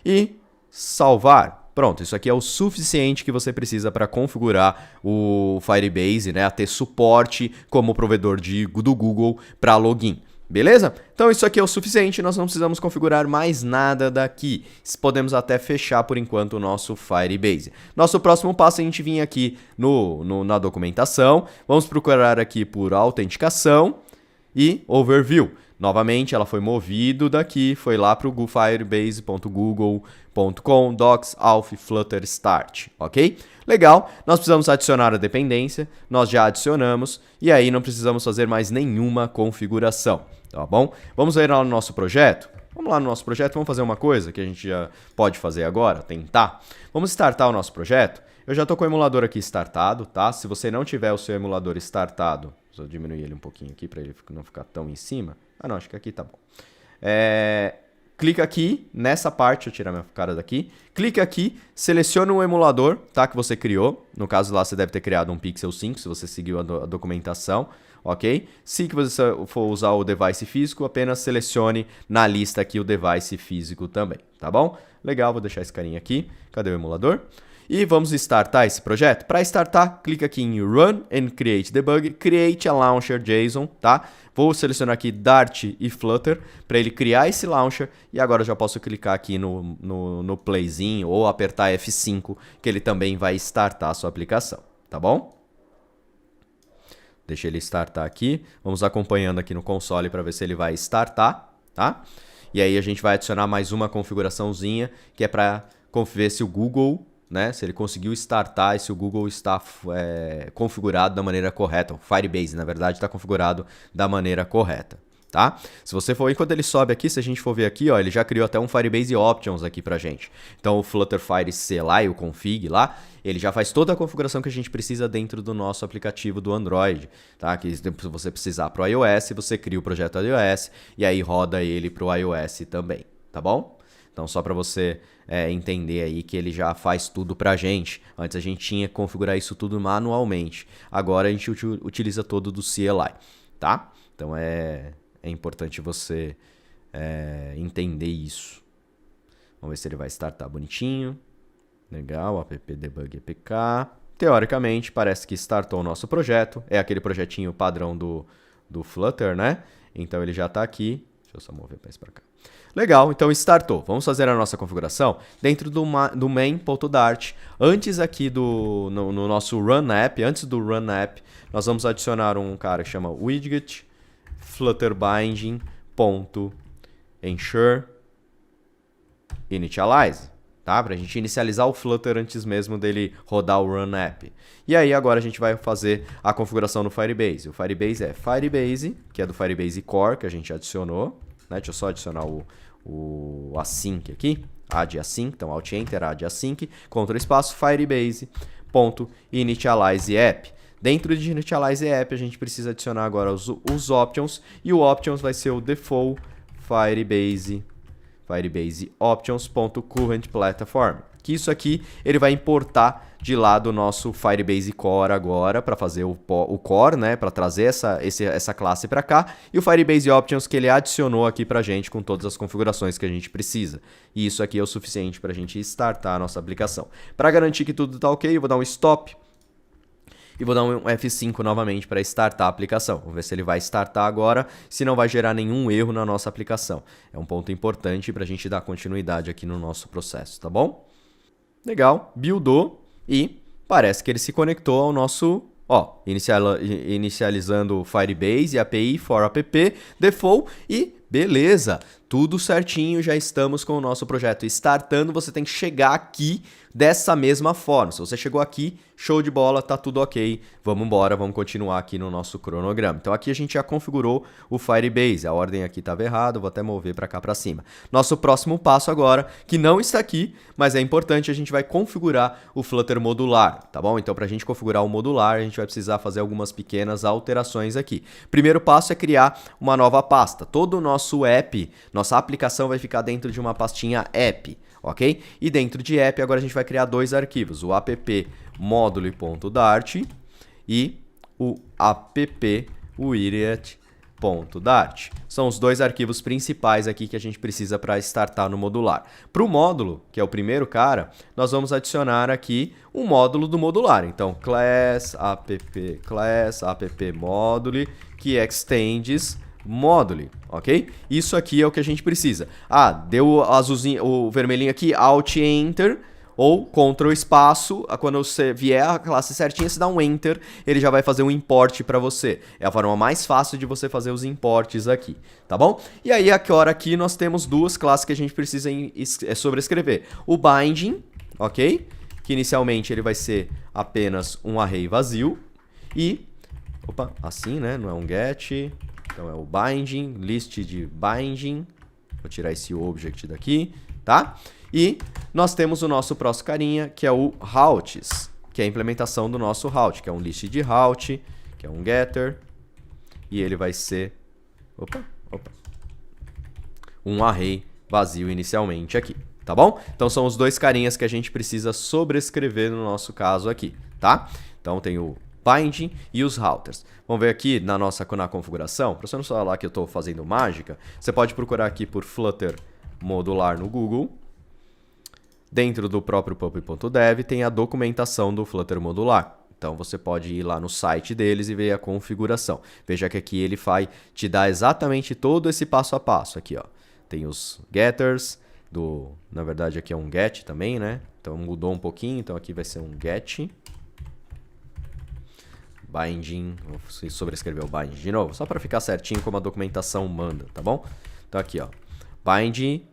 E salvar. Pronto, isso aqui é o suficiente que você precisa para configurar o Firebase, né, a ter suporte como provedor do Google para login. Beleza? Então isso aqui é o suficiente, nós não precisamos configurar mais nada daqui. Podemos até fechar por enquanto o nosso Firebase. Nosso próximo passo é a gente vir aqui na documentação, vamos procurar aqui por autenticação e overview. Novamente, ela foi movido daqui, foi lá para o firebase.google.com, docs, auth, flutter, start, ok? Legal, nós precisamos adicionar a dependência, nós já adicionamos, e aí não precisamos fazer mais nenhuma configuração, tá bom? Vamos ver lá no nosso projeto? Vamos lá no nosso projeto, vamos fazer uma coisa que a gente já pode fazer agora, tentar. Vamos startar o nosso projeto. Eu já estou com o emulador aqui startado, tá? Se você não tiver o seu emulador startado, só diminuir ele um pouquinho aqui para ele não ficar tão em cima. Ah, não, acho que aqui tá bom. Clica aqui nessa parte, deixa eu tirar minha cara daqui. Clica aqui, seleciona o emulador, tá, que você criou. No caso lá você deve ter criado um Pixel 5, se você seguiu a documentação, ok? Se você for usar o device físico, apenas selecione na lista aqui o device físico também, tá bom? Legal, vou deixar esse carinha aqui. Cadê o emulador? E vamos startar esse projeto. Para startar, clica aqui em Run and Create Debug, Create a Launcher JSON, tá? Vou selecionar aqui Dart e Flutter para ele criar esse launcher e agora eu já posso clicar aqui no playzinho ou apertar F5 que ele também vai startar a sua aplicação, tá bom? Deixa ele startar aqui, vamos acompanhando aqui no console para ver se ele vai startar, tá? E aí a gente vai adicionar mais uma configuraçãozinha que é para ver se o Google, né, se ele conseguiu startar e se o Google está configurado da maneira correta. O Firebase, na verdade, está configurado da maneira correta, tá? Se você for, enquanto ele sobe aqui, se a gente for ver aqui, ó, ele já criou até um Firebase Options aqui pra gente. Então o Flutterfire C lá e o config lá, ele já faz toda a configuração que a gente precisa dentro do nosso aplicativo do Android, tá? Que se você precisar para o iOS, você cria o projeto iOS e aí roda ele para o iOS também, tá bom? Então só para você entender aí que ele já faz tudo pra gente. Antes a gente tinha que configurar isso tudo manualmente. Agora a gente utiliza todo do CLI, tá? Então é importante você entender isso. Vamos ver se ele vai startar bonitinho. Legal, app debug apk. Teoricamente parece que startou o nosso projeto. É aquele projetinho padrão do Flutter, né? Então ele já está aqui. Deixa eu só mover mais para cá. Legal, então startou. Vamos fazer a nossa configuração dentro do main.dart. Antes aqui no nosso run app, antes do run app, nós vamos adicionar um cara que chama widget flutterbinding.ensure initialize, tá? Para a gente inicializar o Flutter antes mesmo dele rodar o run app. E aí agora a gente vai fazer a configuração no Firebase. O Firebase é Firebase, que é do Firebase Core, que a gente adicionou. Né? Deixa eu só adicionar o async aqui, add async, então alt enter, add async, Ctrl espaço, Firebase.initialize app. Dentro de initialize app a gente precisa adicionar agora os options, e o options vai ser o default Firebase options.currentPlatform. Que isso aqui ele vai importar de lá do nosso Firebase Core agora para fazer o Core, né, para trazer essa classe para cá, e o Firebase Options que ele adicionou aqui para a gente com todas as configurações que a gente precisa. E isso aqui é o suficiente para a gente startar a nossa aplicação. Para garantir que tudo está ok, eu vou dar um stop e vou dar um F5 novamente para startar a aplicação. Vamos ver se ele vai startar agora, se não vai gerar nenhum erro na nossa aplicação. É um ponto importante para a gente dar continuidade aqui no nosso processo, tá bom? Legal, buildou e parece que ele se conectou ao nosso, inicializando o Firebase, API for app, default e beleza, tudo certinho, já estamos com o nosso projeto startando. Você tem que chegar aqui dessa mesma forma. Se você chegou aqui, show de bola, tá tudo ok. Vamos embora, vamos continuar aqui no nosso cronograma. Então aqui a gente já configurou o Firebase. A ordem aqui estava errada, vou até mover para cá para cima. Nosso próximo passo agora, que não está aqui, mas é importante, a gente vai configurar o Flutter modular, tá bom? Então para a gente configurar o modular, a gente vai precisar fazer algumas pequenas alterações aqui. Primeiro passo é criar uma nova pasta. Todo o nosso app, nossa aplicação vai ficar dentro de uma pastinha app, ok? E dentro de app agora a gente vai criar dois arquivos, o app module.dart e o app.widget.dart. São os dois arquivos principais aqui que a gente precisa para startar no modular. Para o módulo, que é o primeiro cara, nós vamos adicionar aqui um módulo do modular. Então, class app module que extends module, ok? Isso aqui é o que a gente precisa. Ah, deu o azulzinho, o vermelhinho aqui, Alt Enter ou Ctrl espaço. Quando você vier a classe certinha, você dá um Enter, ele já vai fazer um import para você. É a forma mais fácil de você fazer os importes aqui, tá bom? E aí agora aqui nós temos duas classes que a gente precisa sobrescrever. O binding, ok? Que inicialmente ele vai ser apenas um array vazio e, opa, assim, né? Não é um get. Então é o binding, list de binding. Vou tirar esse object daqui, tá? E nós temos o nosso próximo carinha, que é o routes, que é a implementação do nosso route, que é um list de route, que é um getter, e ele vai ser um array vazio inicialmente aqui, tá bom? Então são os dois carinhas que a gente precisa sobrescrever no nosso caso aqui, tá? Então tem o binding e os routers. Vamos ver aqui na configuração, para você não falar que eu estou fazendo mágica, você pode procurar aqui por Flutter modular no Google. Dentro do próprio puppy.dev tem a documentação do Flutter modular. Então você pode ir lá no site deles e ver a configuração. Veja que aqui ele vai te dar exatamente todo esse passo a passo. Aqui, ó, tem os getters, na verdade aqui é um get também, né? Então mudou um pouquinho, então aqui vai ser um get. Binding, vou sobrescrever o binding de novo, só para ficar certinho como a documentação manda, tá bom? Então aqui, ó, binding,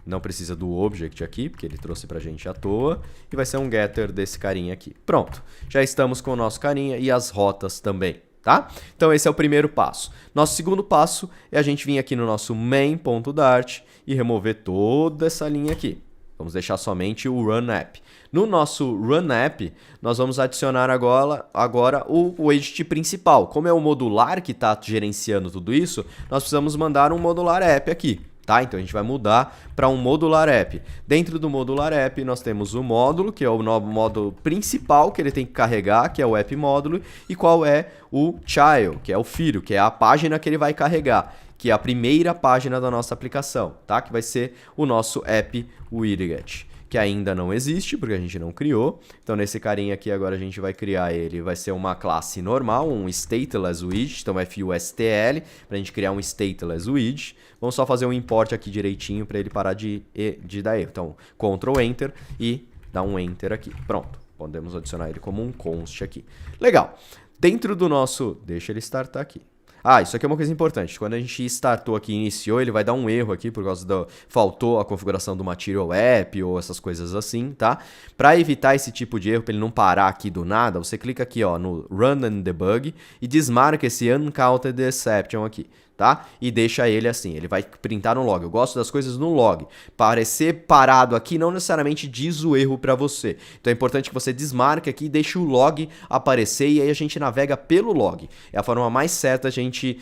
não precisa do object aqui, porque ele trouxe pra gente à toa, e vai ser um getter desse carinha aqui. Pronto, já estamos com o nosso carinha e as rotas também, tá? Então esse é o primeiro passo. Nosso segundo passo é a gente vir aqui no nosso main.dart e remover toda essa linha aqui. Vamos deixar somente o run app. No nosso run app, nós vamos adicionar agora o widget principal. Como é o modular que está gerenciando tudo isso, nós precisamos mandar um modular app aqui, tá? Então a gente vai mudar para um modular app. Dentro do modular app, nós temos o módulo, que é o módulo principal que ele tem que carregar, que é o app módulo, e qual é o child, que é o filho, que é a página que ele vai carregar, que é a primeira página da nossa aplicação, tá? Que vai ser o nosso app widget, que ainda não existe, porque a gente não criou. Então, nesse carinha aqui, agora a gente vai criar ele, vai ser uma classe normal, um stateless widget, então FUSTL, para a gente criar um stateless widget. Vamos só fazer um import aqui direitinho para ele parar de dar erro. Então, Ctrl Enter e dá um Enter aqui. Pronto, podemos adicionar ele como um const aqui. Legal. Dentro do nosso... Deixa ele startar aqui. Ah, isso aqui é uma coisa importante. Quando a gente startou aqui e iniciou, ele vai dar um erro aqui por causa do... Faltou a configuração do Material App ou essas coisas assim, tá? Para evitar esse tipo de erro, para ele não parar aqui do nada, você clica aqui, ó, no Run and Debug e desmarca esse Uncounted Exception aqui, tá? E deixa ele assim, ele vai printar no log. Eu gosto das coisas no log. Parecer parado aqui não necessariamente diz o erro para você. Então é importante que você desmarque aqui e deixe o log aparecer e aí a gente navega pelo log. É a forma mais certa a gente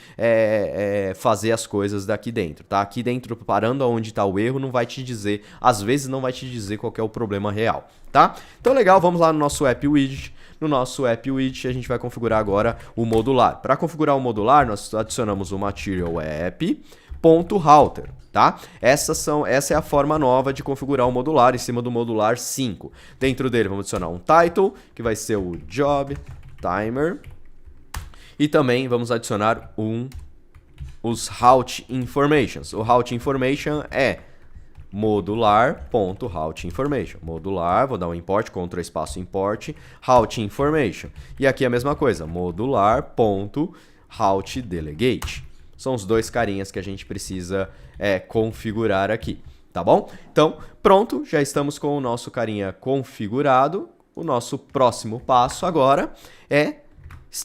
fazer as coisas daqui dentro, tá? Aqui dentro, parando onde está o erro, não vai te dizer, às vezes não vai te dizer qual que é o problema real, tá? Então legal, vamos lá no nosso app widget. No nosso app widget, a gente vai configurar agora o modular. Para configurar o modular, nós adicionamos o material app.router, tá? Essa é a forma nova de configurar o modular em cima do modular 5. Dentro dele, vamos adicionar um title, que vai ser o job timer. E também vamos adicionar os route informations. O route information é modular.routeInformation. Modular, vou dar um import, Ctrl espaço import, route information. E aqui a mesma coisa, modular.routeDelegate. São os dois carinhas que a gente precisa configurar aqui, tá bom? Então, pronto, já estamos com o nosso carinha configurado. O nosso próximo passo agora é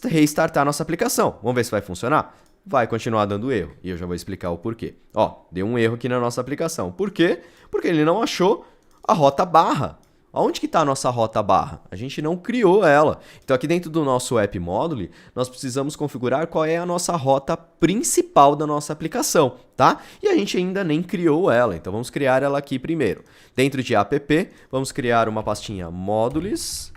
restartar nossa aplicação. Vamos ver se vai funcionar? Vai continuar dando erro, e eu já vou explicar o porquê. Ó, deu um erro aqui na nossa aplicação. Por quê? Porque ele não achou a rota barra. Onde que está a nossa rota barra? A gente não criou ela. Então aqui dentro do nosso app module, nós precisamos configurar qual é a nossa rota principal da nossa aplicação, tá? E a gente ainda nem criou ela, então vamos criar ela aqui primeiro. Dentro de app, vamos criar uma pastinha modules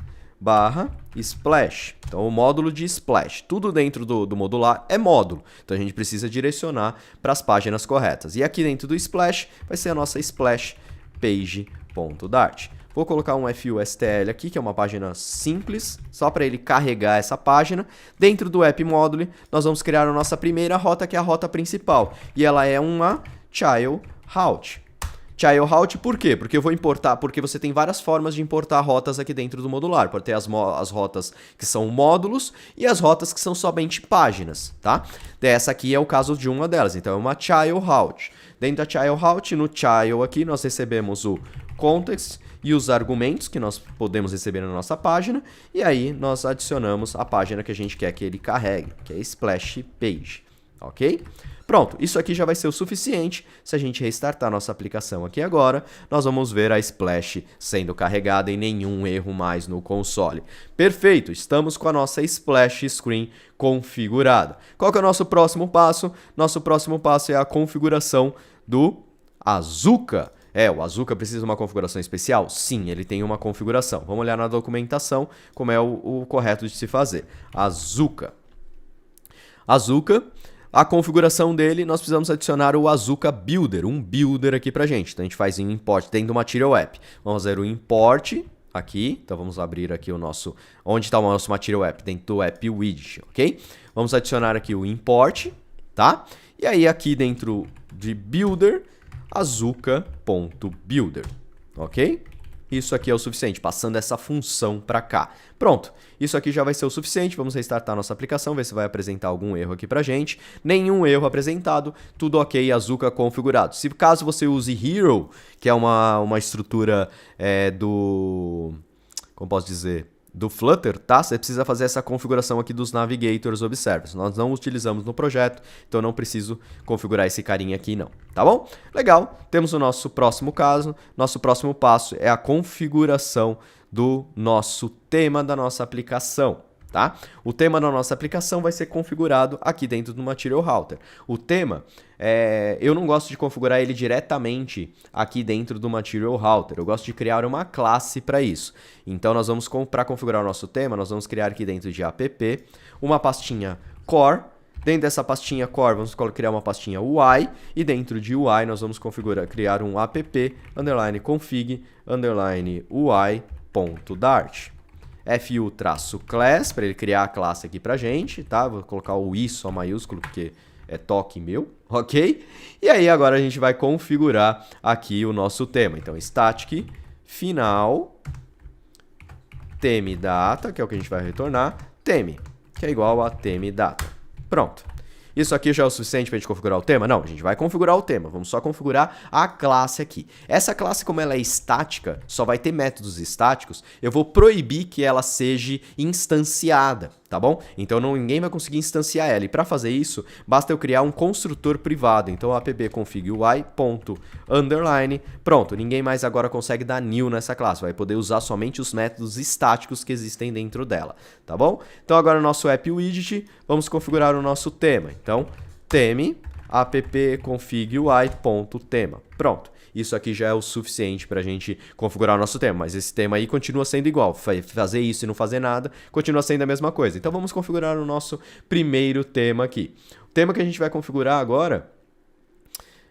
/splash. Então o módulo de splash, tudo dentro do modular é módulo. Então a gente precisa direcionar para as páginas corretas. E aqui dentro do splash vai ser a nossa splash page.dart. Vou colocar um FUSTL aqui, que é uma página simples, só para ele carregar essa página. Dentro do app module, nós vamos criar a nossa primeira rota, que é a rota principal. E ela é uma child route. Child route por quê? Porque eu vou importar, porque você tem várias formas de importar rotas aqui dentro do modular. Pode ter as rotas que são módulos e as rotas que são somente páginas, tá? Essa aqui é o caso de uma delas, então é uma child route. Dentro da child route, no child aqui, nós recebemos o context e os argumentos que nós podemos receber na nossa página, e aí nós adicionamos a página que a gente quer que ele carregue, que é splash page, ok? Pronto, isso aqui já vai ser o suficiente. Se a gente restartar a nossa aplicação aqui agora, nós vamos ver a splash sendo carregada e nenhum erro mais no console. Perfeito, estamos com a nossa splash screen configurada. Qual que é o nosso próximo passo? Nosso próximo passo é a configuração do Azuka. O Azuka precisa de uma configuração especial? Sim, ele tem uma configuração. Vamos olhar na documentação como é o correto de se fazer. Azuka, a configuração dele, nós precisamos adicionar o Azuka Builder, um builder aqui pra gente. Então a gente faz em import dentro do Material App. Vamos fazer o import aqui. Então vamos abrir aqui o nosso... Onde está o nosso Material App? Dentro do App Widget, ok? Vamos adicionar aqui o import, tá? E aí aqui dentro de Builder, azuka.builder, ok? Isso aqui é o suficiente, passando essa função para cá. Pronto, isso aqui já vai ser o suficiente. Vamos restartar nossa aplicação, ver se vai apresentar algum erro aqui pra gente. Nenhum erro apresentado, tudo ok, Azuka configurado. Se caso você use Hero, que é uma estrutura como posso dizer, do Flutter, tá? Você precisa fazer essa configuração aqui dos Navigators Observers. Nós não utilizamos no projeto, então eu não preciso configurar esse carinha aqui não, tá bom? Legal, temos o nosso próximo caso. Nosso próximo passo é a configuração do nosso tema da nossa aplicação, tá? O tema da nossa aplicação vai ser configurado aqui dentro do Material Router. O tema, eu não gosto de configurar ele diretamente aqui dentro do Material Router. Eu gosto de criar uma classe para isso. Então, nós vamos, para configurar o nosso tema, nós vamos criar aqui dentro de app uma pastinha core. Dentro dessa pastinha core, vamos criar uma pastinha UI. E dentro de UI, nós vamos criar um app_config UI.dart. fu-class, para ele criar a classe aqui pra gente, tá? Vou colocar o i só maiúsculo, porque é toque meu, ok? E aí agora a gente vai configurar aqui o nosso tema. Então, static final theme data, que é o que a gente vai retornar, theme, que é igual a theme data. Pronto. Isso aqui já é o suficiente para a gente configurar o tema? Não, a gente vai configurar o tema, vamos só configurar a classe aqui. Essa classe, como ela é estática, só vai ter métodos estáticos, eu vou proibir que ela seja instanciada, tá bom? Então ninguém vai conseguir instanciar ela, e para fazer isso, basta eu criar um construtor privado. Então app_config UI.underline, pronto, ninguém mais agora consegue dar new nessa classe, vai poder usar somente os métodos estáticos que existem dentro dela, tá bom? Então agora no nosso app widget, vamos configurar o nosso tema. Então, theme app_config UI.tema. Pronto. Isso aqui já é o suficiente para a gente configurar o nosso tema, mas esse tema aí continua sendo igual. Fazer isso e não fazer nada continua sendo a mesma coisa. Então vamos configurar o nosso primeiro tema aqui. O tema que a gente vai configurar agora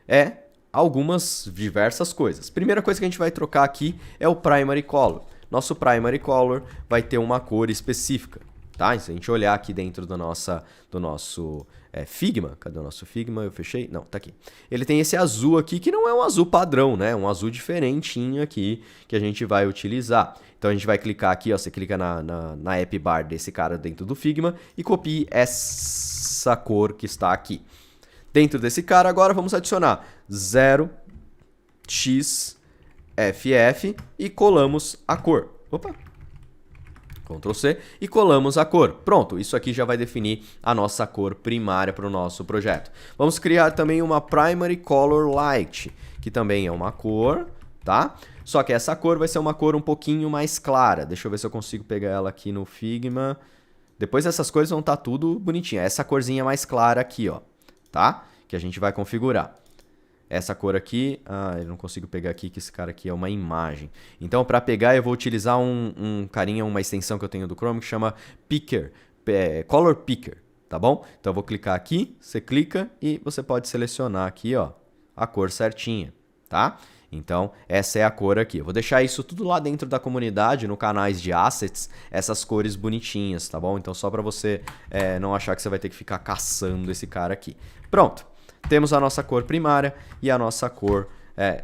é algumas diversas coisas. Primeira coisa que a gente vai trocar aqui é o primary color. Nosso primary color vai ter uma cor específica. Tá? Se a gente olhar aqui dentro do nosso Figma, cadê o nosso Figma? Eu fechei? Não, tá aqui. Ele tem esse azul aqui, que não é um azul padrão, né? Um azul diferentinho aqui, que a gente vai utilizar. Então a gente vai clicar aqui, ó, você clica na app bar desse cara dentro do Figma e copie essa cor que está aqui. Dentro desse cara agora vamos adicionar 0, X, FF e colamos a cor. Opa! Ctrl C e colamos a cor. Pronto, isso aqui já vai definir a nossa cor primária para o nosso projeto. Vamos criar também uma Primary Color Light, que também é uma cor, tá? Só que essa cor vai ser uma cor um pouquinho mais clara. Deixa eu ver se eu consigo pegar ela aqui no Figma. Depois essas cores vão estar tudo bonitinho. Essa corzinha mais clara aqui, ó, tá? Que a gente vai configurar. Essa cor aqui, eu não consigo pegar aqui, que esse cara aqui é uma imagem. Então, para pegar, eu vou utilizar uma extensão que eu tenho do Chrome que chama Picker, Color Picker, tá bom? Então, eu vou clicar aqui, você clica e você pode selecionar aqui, ó, a cor certinha, tá? Então, essa é a cor aqui. Eu vou deixar isso tudo lá dentro da comunidade, no canais de assets, essas cores bonitinhas, tá bom? Então, só para você não achar que você vai ter que ficar caçando esse cara aqui. Pronto. Temos a nossa cor primária e a nossa cor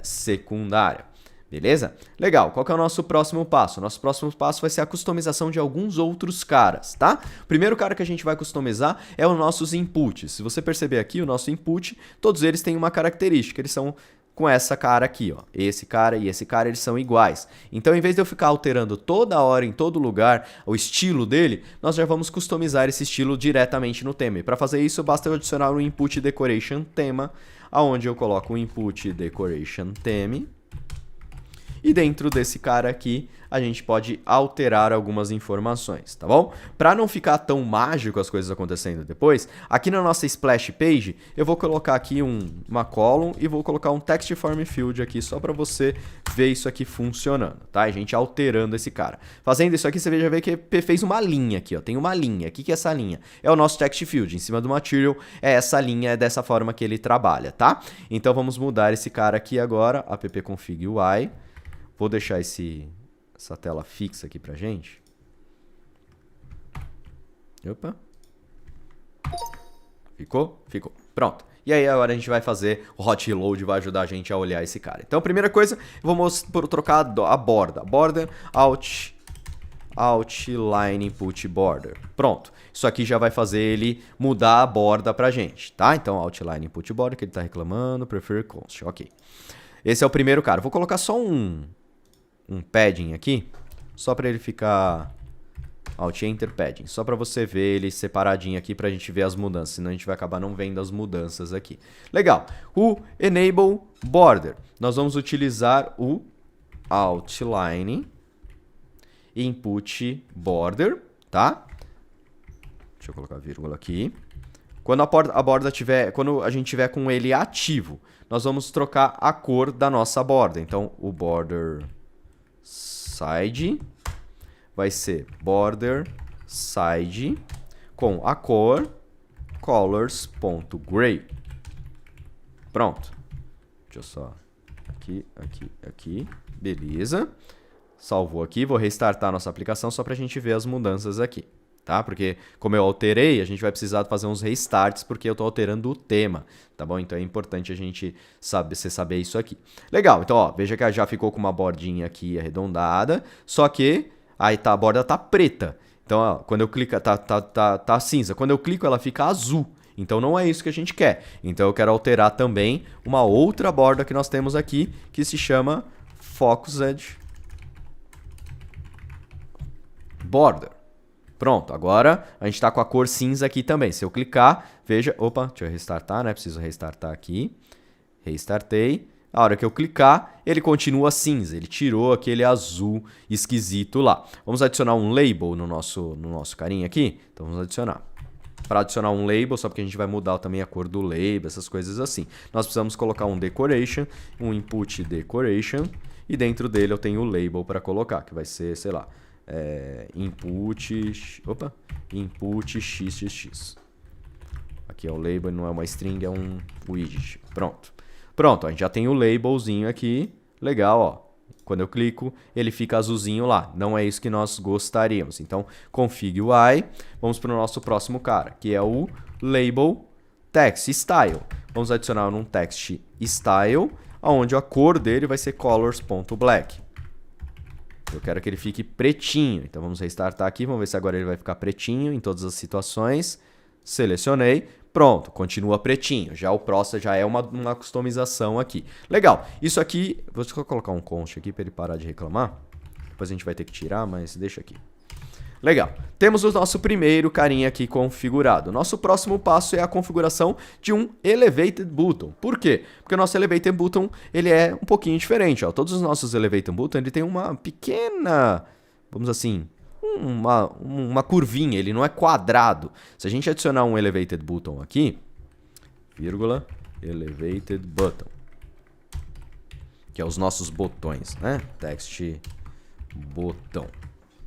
secundária. Beleza? Legal. Qual que é o nosso próximo passo? O nosso próximo passo vai ser a customização de alguns outros caras, tá? O primeiro cara que a gente vai customizar é os nossos inputs. Se você perceber aqui, o nosso input, todos eles têm uma característica. Eles são com essa cara aqui, ó. Esse cara e esse cara, eles são iguais. Então, em vez de eu ficar alterando toda hora, em todo lugar, o estilo dele, nós já vamos customizar esse estilo diretamente no tema. E para fazer isso, basta eu adicionar um input decoration tema, aonde eu coloco o input decoration theme. E dentro desse cara aqui, a gente pode alterar algumas informações, tá bom? Para não ficar tão mágico as coisas acontecendo depois, aqui na nossa splash page, eu vou colocar aqui uma column e vou colocar um text form field aqui, só para você ver isso aqui funcionando, tá? A gente alterando esse cara. Fazendo isso aqui, você já vê que fez uma linha aqui, ó. Tem uma linha. O que é essa linha? É o nosso text field. Em cima do material, é essa linha, é dessa forma que ele trabalha, tá? Então, vamos mudar esse cara aqui agora, appconfig UI. Vou deixar essa tela fixa aqui pra gente. Opa. Ficou? Ficou. Pronto. E aí agora a gente vai fazer o hot reload, vai ajudar a gente a olhar esse cara. Então, a primeira coisa, eu vou trocar a borda. Border, outline input border. Pronto. Isso aqui já vai fazer ele mudar a borda pra gente, tá? Então, outline input border, que ele tá reclamando, prefer const. Ok. Esse é o primeiro cara. Vou colocar só um padding aqui, só para ele ficar Alt Enter Padding, só para você ver ele separadinho aqui para a gente ver as mudanças, senão a gente vai acabar não vendo as mudanças aqui. Legal. O Enable Border, nós vamos utilizar o Outline Input Border, tá? Deixa eu colocar a vírgula aqui. Quando a borda tiver, quando a gente tiver com ele ativo, nós vamos trocar a cor da nossa borda. Então, o border side vai ser border side com a cor colors.gray. Pronto. Deixa eu só aqui. Beleza. Salvou aqui. Vou restartar a nossa aplicação só para a gente ver as mudanças aqui. Tá? Porque como eu alterei, a gente vai precisar fazer uns restarts porque eu estou alterando o tema, tá bom? Então é importante a gente saber isso aqui. Legal, então ó, veja que já ficou com uma bordinha aqui arredondada, só que aí a borda tá preta. Então ó, quando eu clico, tá cinza. Quando eu clico ela fica azul. Então não é isso que a gente quer. Então eu quero alterar também uma outra borda que nós temos aqui, que se chama Focused Border. Pronto, agora a gente está com a cor cinza aqui também. Se eu clicar, veja... Opa, deixa eu restartar, né? Preciso restartar aqui. Restartei. A hora que eu clicar, ele continua cinza. Ele tirou aquele azul esquisito lá. Vamos adicionar um label no nosso carinha aqui? Então vamos adicionar. Para adicionar um label, só porque a gente vai mudar também a cor do label, essas coisas assim. Nós precisamos colocar um decoration, um input decoration. E dentro dele eu tenho o label para colocar, que vai ser, sei lá... input xxx. Aqui é o label, não é uma string, é um widget. Pronto, a gente já tem o labelzinho aqui. Legal, ó. Quando eu clico, ele fica azulzinho lá. Não é isso que nós gostaríamos. Então, config UI. Vamos para o nosso próximo cara, que é o label text style. Vamos adicionar um text style, onde a cor dele vai ser colors.black. Eu quero que ele fique pretinho. Então vamos restartar aqui. Vamos ver se agora ele vai ficar pretinho em todas as situações. Selecionei. Pronto, continua pretinho. Já o Prosta já é uma customização aqui. Legal, isso aqui... Vou só colocar um const aqui para ele parar de reclamar. Depois a gente vai ter que tirar, mas deixa aqui. Legal, temos o nosso primeiro carinha aqui configurado. Nosso próximo passo é a configuração de um Elevated Button. Por quê? Porque o nosso Elevated Button ele é um pouquinho diferente. Ó. Todos os nossos Elevated Button ele tem uma pequena, vamos assim, uma curvinha, ele não é quadrado. Se a gente adicionar um Elevated Button aqui, vírgula, Elevated Button, que é os nossos botões, né? Text botão.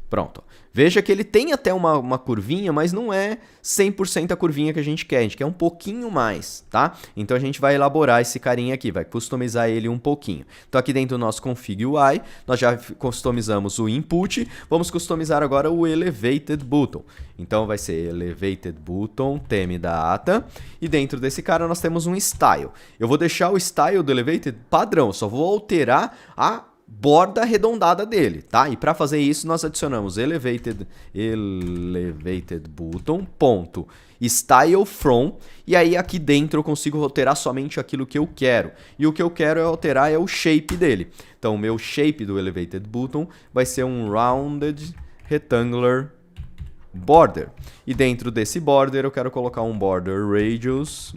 Pronto. Veja que ele tem até uma curvinha, mas não é 100% a curvinha que a gente quer. A gente quer um pouquinho mais, tá? Então a gente vai elaborar esse carinha aqui, vai customizar ele um pouquinho. Então aqui dentro do nosso config UI, nós já customizamos o input. Vamos customizar agora o elevated button. Então vai ser elevated button, theme data. E dentro desse cara nós temos um style. Eu vou deixar o style do elevated padrão, só vou alterar a borda arredondada dele, tá? E para fazer isso nós adicionamos elevated button ponto style from, e aí aqui dentro eu consigo alterar somente aquilo que eu quero. E o que eu quero alterar é o shape dele. Então o meu shape do elevated button vai ser um rounded rectangular border. E dentro desse border eu quero colocar um border radius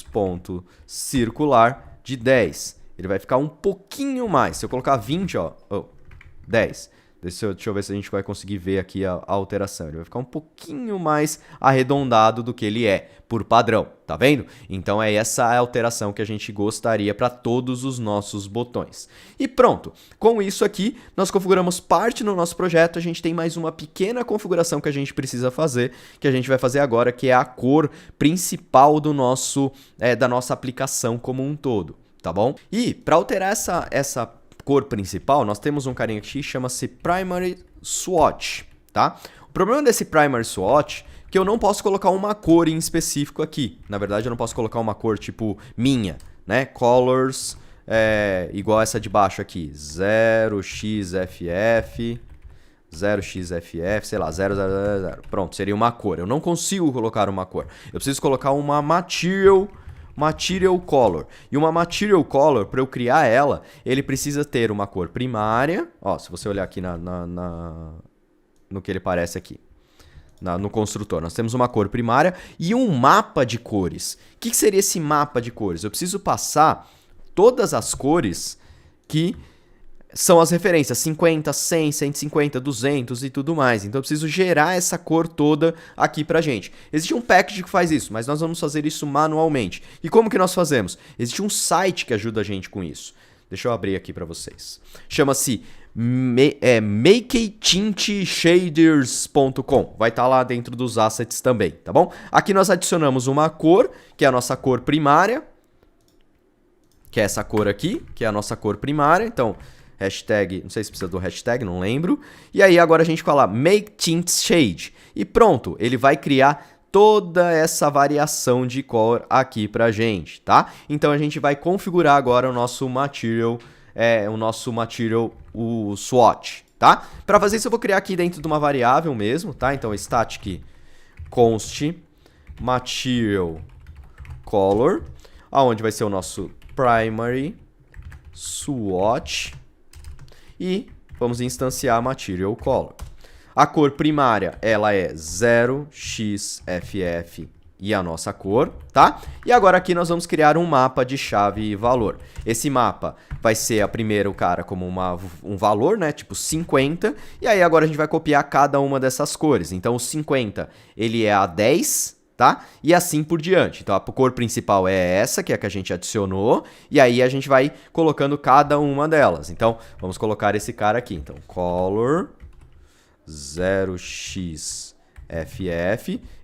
ponto circular de 10. Ele vai ficar um pouquinho mais. Se eu colocar 20, ó, 10. Deixa eu ver se a gente vai conseguir ver aqui a alteração. Ele vai ficar um pouquinho mais arredondado do que ele é, por padrão, tá vendo? Então é essa a alteração que a gente gostaria para todos os nossos botões. E pronto, com isso aqui, nós configuramos parte no nosso projeto. A gente tem mais uma pequena configuração que a gente precisa fazer, que a gente vai fazer agora, que é a cor principal do da nossa aplicação como um todo. Tá bom? E para alterar essa cor principal, nós temos um carinha aqui que chama-se Primary Swatch, tá? O problema desse Primary Swatch é que eu não posso colocar uma cor em específico aqui. Na verdade, eu não posso colocar uma cor tipo minha, né? Colors, igual essa de baixo aqui, 0xff, 0xff, sei lá, 000. Pronto, seria uma cor. Eu não consigo colocar uma cor. Eu preciso colocar uma material color. E uma material color, para eu criar ela, ele precisa ter uma cor primária. Ó, se você olhar aqui no que ele parece aqui, no construtor, nós temos uma cor primária e um mapa de cores. O que seria esse mapa de cores? Eu preciso passar todas as cores que são as referências, 50, 100, 150, 200 e tudo mais. Então eu preciso gerar essa cor toda aqui pra gente. Existe um package que faz isso, mas nós vamos fazer isso manualmente. E como que nós fazemos? Existe um site que ajuda a gente com isso. Deixa eu abrir aqui pra vocês. Chama-se maketintshaders.com. Vai estar lá dentro dos assets também, tá bom? Aqui nós adicionamos uma cor, que é a nossa cor primária, que é essa cor aqui, que é a nossa cor primária. Então, hashtag, não sei se precisa do hashtag, não lembro. E aí agora a gente fala make tint shade. E pronto, ele vai criar toda essa variação de cor aqui pra gente, tá? Então a gente vai configurar agora o nosso material, o swatch, tá? Para fazer isso eu vou criar aqui dentro de uma variável mesmo, tá? Então static const material color, aonde vai ser o nosso primary swatch. E vamos instanciar a material color. A cor primária, ela é 0xff e a nossa cor, tá? E agora aqui nós vamos criar um mapa de chave e valor. Esse mapa vai ser a primeiro cara como um valor, né? Tipo 50. E aí agora a gente vai copiar cada uma dessas cores. Então o 50, ele é a 10, tá? E assim por diante. Então a cor principal é essa, que é a que a gente adicionou, e aí a gente vai colocando cada uma delas. Então vamos colocar esse cara aqui. Então color 0xff.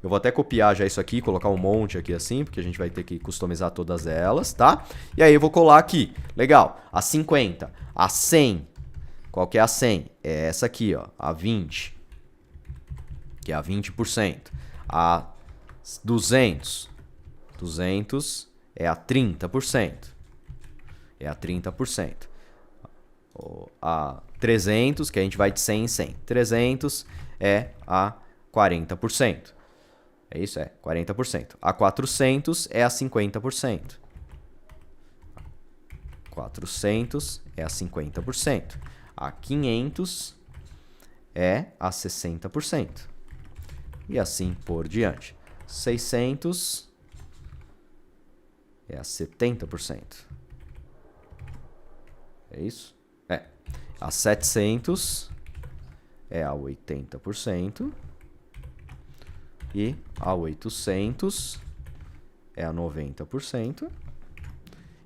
Eu vou até copiar já isso aqui, colocar um monte aqui assim, porque a gente vai ter que customizar todas elas, tá? E aí eu vou colar aqui. Legal. A 50, a 100. Qual que é a 100? É essa aqui, ó, a 20, que é a 20%. A 200 é a 30%. É a 30%. A 300, que a gente vai de 100 em 100. 300 é a 40%. É isso? É 40%. A 400 é a 50%. 400 é a 50%. A 500 é a 60%. E assim por diante. 600 é a 70%. É isso? É. A 700 é a 80%. E a 800 é a 90%.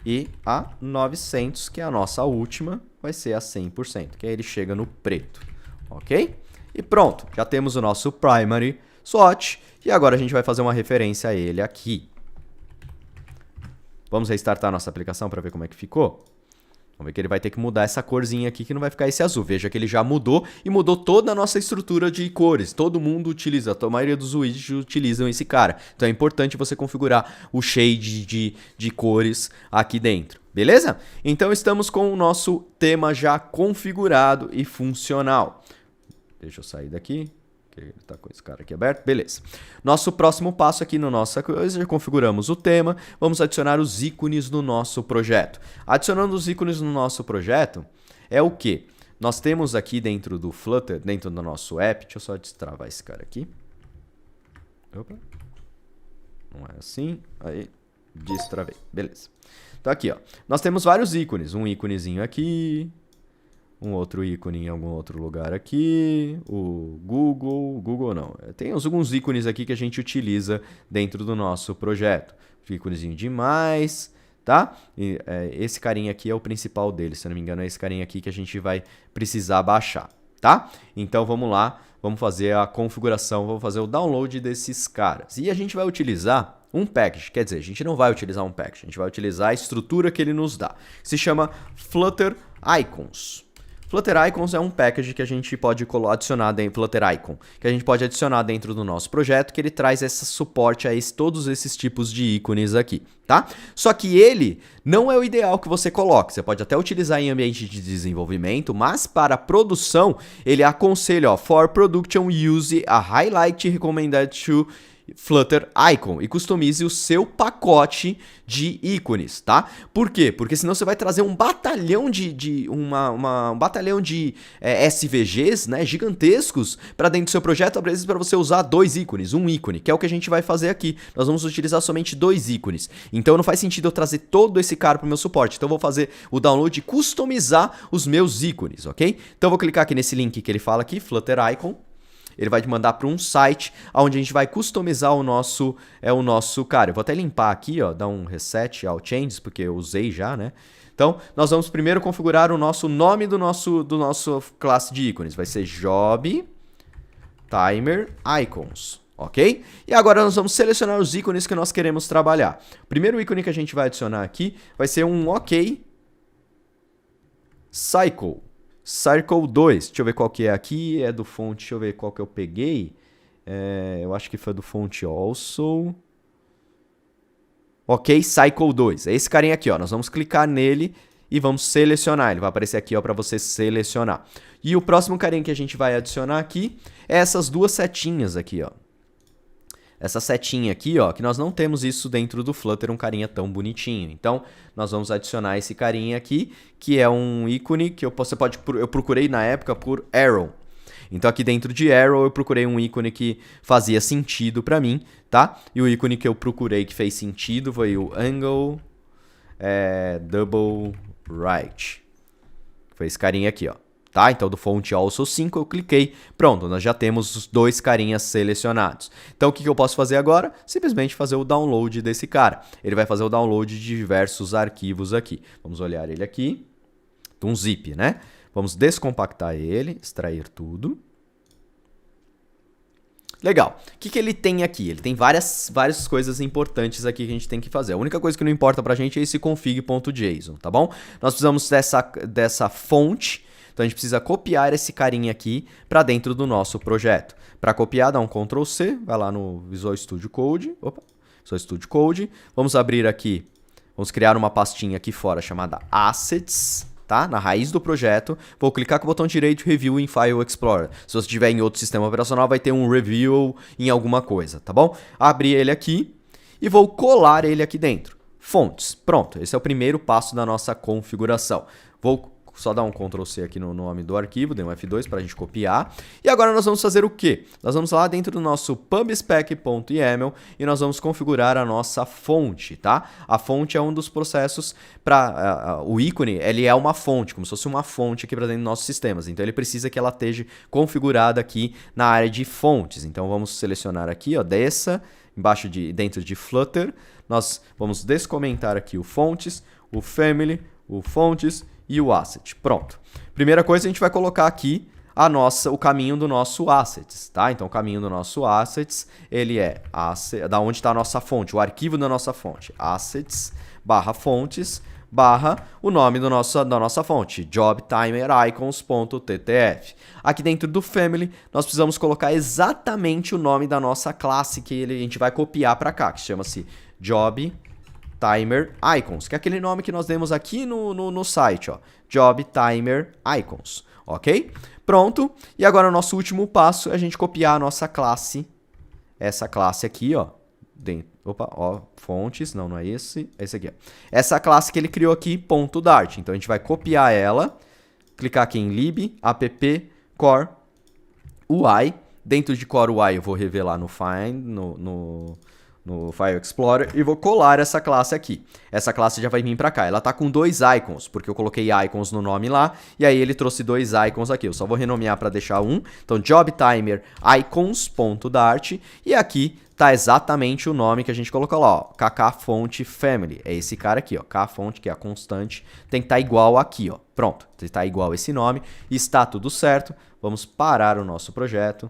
E a 900, que é a nossa última, vai ser a 100%, que aí ele chega no preto. Ok? E pronto, já temos o nosso primary swatch. E agora a gente vai fazer uma referência a ele aqui. Vamos restartar a nossa aplicação para ver como é que ficou? Vamos ver que ele vai ter que mudar essa corzinha aqui, que não vai ficar esse azul. Veja que ele já mudou e mudou toda a nossa estrutura de cores. Todo mundo utiliza, a maioria dos widgets utilizam esse cara. Então é importante você configurar o shade de cores aqui dentro. Beleza? Então estamos com o nosso tema já configurado e funcional. Deixa eu sair daqui. Ele tá com esse cara aqui aberto, beleza. Nosso próximo passo aqui no nossa coisa, já configuramos o tema, vamos adicionar os ícones no nosso projeto. Adicionando os ícones no nosso projeto é o que? Nós temos aqui dentro do Flutter, dentro do nosso app, deixa eu só destravar esse cara aqui. Opa. Não é assim, aí destravei, beleza. Então aqui, ó, nós temos vários ícones, um íconezinho aqui, um outro ícone em algum outro lugar aqui, o Google não. Tem alguns ícones aqui que a gente utiliza dentro do nosso projeto. Íconezinho de mais, tá? E, esse carinha aqui é o principal dele, se eu não me engano é esse carinha aqui que a gente vai precisar baixar, tá? Então vamos lá, vamos fazer a configuração, vamos fazer o download desses caras. E a gente vai utilizar um package, quer dizer, a gente não vai utilizar um package, a gente vai utilizar a estrutura que ele nos dá. Se chama Flutter Icons. Flutter Icons é um package que a gente pode adicionar dentro Flutter Icon, que a gente pode adicionar dentro do nosso projeto, que ele traz esse suporte a todos esses tipos de ícones aqui, tá? Só que ele não é o ideal que você coloque. Você pode até utilizar em ambiente de desenvolvimento, mas para produção ele aconselha, ó, for production use a highlight recommended to Flutter Icon e customize o seu pacote de ícones, tá? Por quê? Porque senão você vai trazer um batalhão um batalhão de SVGs, né, gigantescos para dentro do seu projeto, às vezes para você usar dois ícones, um ícone, que é o que a gente vai fazer aqui. Nós vamos utilizar somente dois ícones. Então não faz sentido eu trazer todo esse cara para o meu suporte. Então eu vou fazer o download e customizar os meus ícones, ok? Então eu vou clicar aqui nesse link que ele fala aqui, Flutter Icon. Ele vai te mandar para um site onde a gente vai customizar o nosso cara. Eu vou até limpar aqui, ó, dar um reset ao changes, porque eu usei já, né? Então, nós vamos primeiro configurar o nosso nome do nosso classe de ícones. Vai ser Job Timer Icons, ok? E agora nós vamos selecionar os ícones que nós queremos trabalhar. O primeiro ícone que a gente vai adicionar aqui vai ser um OK Cycle. Circle 2, deixa eu ver qual que é aqui, é do font, deixa eu ver qual que eu peguei, eu acho que foi do font also, ok, Cycle 2, é esse carinha aqui, ó, nós vamos clicar nele e vamos selecionar, ele vai aparecer aqui, ó, para você selecionar. E o próximo carinha que a gente vai adicionar aqui é essas duas setinhas aqui, ó. Essa setinha aqui, ó, que nós não temos isso dentro do Flutter, um carinha tão bonitinho. Então, nós vamos adicionar esse carinha aqui, que é um ícone que eu procurei na época por Arrow. Então, aqui dentro de Arrow, eu procurei um ícone que fazia sentido para mim, tá? E o ícone que eu procurei que fez sentido foi o Angle Double Right. Foi esse carinha aqui, ó. Tá? Então, do font also 5 eu cliquei, pronto, nós já temos os dois carinhas selecionados. Então, o que eu posso fazer agora? Simplesmente fazer o download desse cara. Ele vai fazer o download de diversos arquivos aqui. Vamos olhar ele aqui. Um zip, né? Vamos descompactar ele, extrair tudo. Legal. O que ele tem aqui? Ele tem várias coisas importantes aqui que a gente tem que fazer. A única coisa que não importa pra gente é esse config.json, tá bom? Nós precisamos dessa fonte. Então, a gente precisa copiar esse carinha aqui para dentro do nosso projeto. Para copiar, dá um Ctrl C, vai lá no Visual Studio Code. Opa, Visual Studio Code. Vamos abrir aqui, vamos criar uma pastinha aqui fora chamada Assets. tá? Na raiz do projeto, vou clicar com o botão direito Review em File Explorer. Se você estiver em outro sistema operacional, vai ter um Review em alguma coisa, tá bom? Abri ele aqui e vou colar ele aqui dentro. Fontes, pronto, esse é o primeiro passo da nossa configuração. Vou só dar um Ctrl C aqui no nome do arquivo, dei um F2 para a gente copiar. E agora nós vamos fazer o quê? Nós vamos lá dentro do nosso pubspec.yaml e nós vamos configurar a nossa fonte, tá? A fonte é um dos processos para... o ícone, ele é uma fonte, como se fosse uma fonte aqui para dentro dos nossos sistemas. Então ele precisa que ela esteja configurada aqui na área de fontes. Então vamos selecionar aqui, ó, dentro de Flutter, nós vamos descomentar aqui o fontes, o family, o fontes e o asset. Pronto. Primeira coisa, a gente vai colocar aqui o caminho do nosso assets, tá? Então, o caminho do nosso assets, ele é da onde está a nossa fonte, o arquivo da nossa fonte, assets barra fontes barra o nome da nossa fonte, jobtimericons.ttf. Aqui dentro do family, nós precisamos colocar exatamente o nome da nossa classe que a gente vai copiar para cá, que chama-se jobtimericons, que é aquele nome que nós demos aqui no site, ó, jobtimericons, ok? Pronto, e agora o nosso último passo é a gente copiar a nossa classe, essa classe aqui, ó, fontes, não é esse, é esse aqui, ó. Essa classe que ele criou aqui, .dart. Então a gente vai copiar ela, clicar aqui em lib, app, core, UI. Dentro de core UI eu vou revelar no find, no File Explorer e vou colar essa classe aqui. Essa classe já vai vir para cá. Ela tá com 2 icons, porque eu coloquei icons no nome lá, e aí ele trouxe 2 icons aqui. Eu só vou renomear para deixar um. Então, jobtimericons.dart, e aqui tá exatamente o nome que a gente colocou lá, ó, kkFont Family. É esse cara aqui, ó, kfont, que é a constante, tem que estar igual aqui, ó. Pronto, está igual esse nome, está tudo certo. Vamos parar o nosso projeto.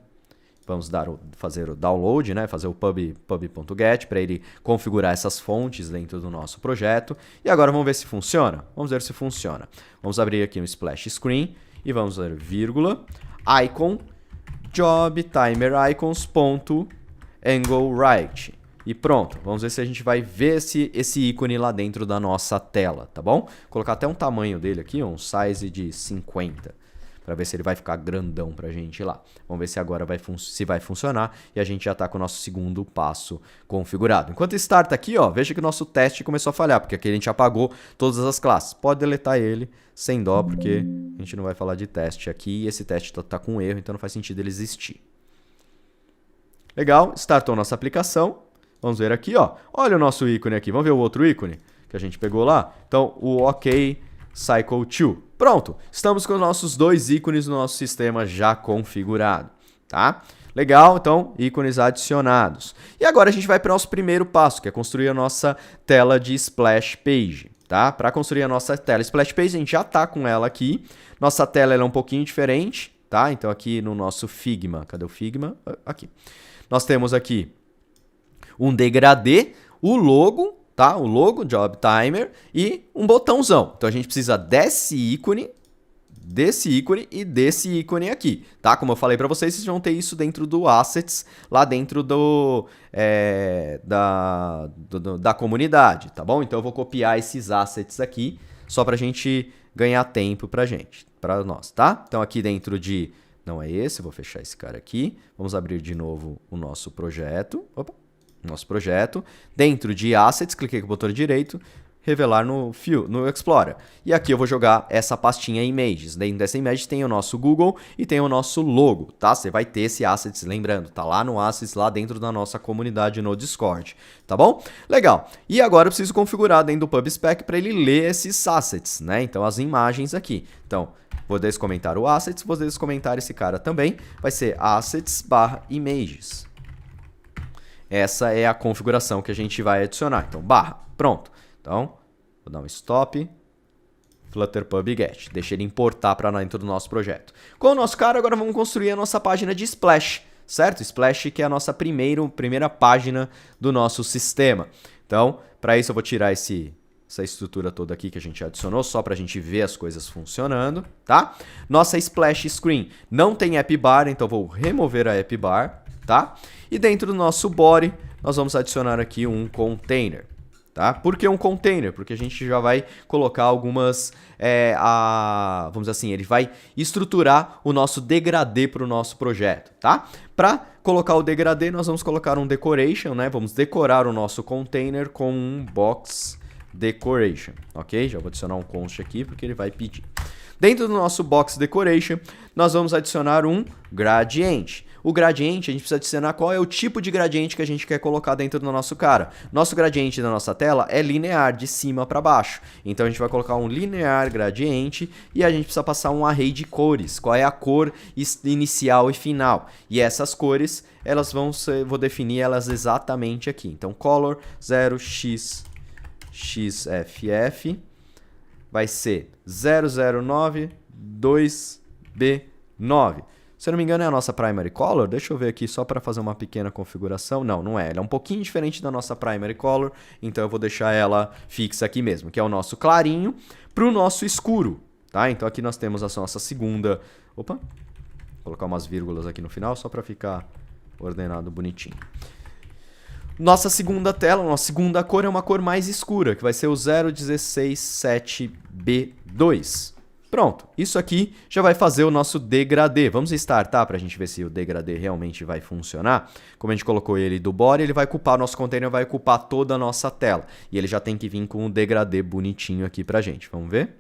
Vamos fazer o download, né? Fazer o pub.get para ele configurar essas fontes dentro do nosso projeto. E agora vamos ver se funciona. Vamos ver se funciona. Vamos abrir aqui um splash screen e vamos ver vírgula, icon, jobtimericons.angleRight. E pronto, vamos ver se a gente vai ver esse ícone lá dentro da nossa tela, tá bom? Vou colocar até um tamanho dele aqui, um size de 50. Para ver se ele vai ficar grandão pra gente lá. Vamos ver se agora vai funcionar e a gente já está com o nosso segundo passo configurado. Enquanto starta aqui, ó, veja que o nosso teste começou a falhar, porque aqui a gente apagou todas as classes. Pode deletar ele sem dó, porque a gente não vai falar de teste aqui e esse teste tá com erro, então não faz sentido ele existir. Legal, startou nossa aplicação. Vamos ver aqui, ó. Olha o nosso ícone aqui. Vamos ver o outro ícone que a gente pegou lá? Então, o OK Cycle 2. Pronto, estamos com os nossos 2 ícones no nosso sistema já configurado, tá? Legal, então, ícones adicionados. E agora a gente vai para o nosso primeiro passo, que é construir a nossa tela de splash page, tá? Para construir a nossa tela splash page, a gente já está com ela aqui. Nossa tela ela é um pouquinho diferente, tá? Então aqui no nosso Figma, cadê o Figma? Aqui. Nós temos aqui um degradê, o logo, tá? O logo, Job Timer e um botãozão. Então a gente precisa desse ícone e desse ícone aqui, tá? Como eu falei para vocês vão ter isso dentro do Assets, lá dentro da comunidade, tá bom? Então eu vou copiar esses Assets aqui, só pra gente ganhar tempo pra nós, tá? Então aqui dentro de... Não é esse, vou fechar esse cara aqui. Vamos abrir de novo o nosso projeto. Opa! Nosso projeto, dentro de Assets, cliquei com o botão direito, revelar no Explorer. E aqui eu vou jogar essa pastinha Images. Dentro dessa Image tem o nosso Google e tem o nosso logo, tá? Você vai ter esse Assets, lembrando, tá lá no Assets, lá dentro da nossa comunidade no Discord, tá bom? Legal. E agora eu preciso configurar dentro do PubSpec para ele ler esses Assets, né? Então as imagens aqui. Então, vou descomentar o Assets, vou descomentar esse cara também. Vai ser Assets/Images. Essa é a configuração que a gente vai adicionar. Então, barra, pronto. Então, vou dar um stop, Flutter PubGet. Deixa ele importar para dentro do nosso projeto. Com o nosso cara, agora vamos construir a nossa página de Splash, certo? Splash que é a nossa primeira página do nosso sistema. Então, para isso eu vou tirar essa estrutura toda aqui que a gente adicionou, só para a gente ver as coisas funcionando, tá? Nossa Splash Screen não tem App Bar, então vou remover a App Bar, tá? E dentro do nosso body, nós vamos adicionar aqui um container, Tá? Por que um container? Porque a gente já vai colocar algumas, vamos dizer assim, ele vai estruturar o nosso degradê para o nosso projeto, tá? Para colocar o degradê, nós vamos colocar um decoration, né? Vamos decorar o nosso container com um box decoration, ok? Já vou adicionar um const aqui porque ele vai pedir. Dentro do nosso box decoration, nós vamos adicionar um gradiente. O gradiente, a gente precisa adicionar qual é o tipo de gradiente que a gente quer colocar dentro do nosso cara. Nosso gradiente da nossa tela é linear, de cima para baixo. Então a gente vai colocar um linear gradiente e a gente precisa passar um array de cores. Qual é a cor inicial e final? E essas cores, elas vão ser, vou definir elas exatamente aqui. Então color 0xXFF vai ser 009-2B9. Se eu não me engano é a nossa primary color, deixa eu ver aqui só para fazer uma pequena configuração. Não, não é, ela é um pouquinho diferente da nossa primary color, então eu vou deixar ela fixa aqui mesmo, que é o nosso clarinho para o nosso escuro, tá? Então aqui nós temos a nossa segunda, opa, vou colocar umas vírgulas aqui no final só para ficar ordenado bonitinho. Nossa segunda tela, nossa segunda cor é uma cor mais escura, que vai ser o 0167B2. Pronto, isso aqui já vai fazer o nosso degradê. Vamos startar para a gente ver se o degradê realmente vai funcionar. Como a gente colocou ele do body, ele vai ocupar, o nosso container vai ocupar toda a nossa tela. E ele já tem que vir com um degradê bonitinho aqui pra gente. Vamos ver?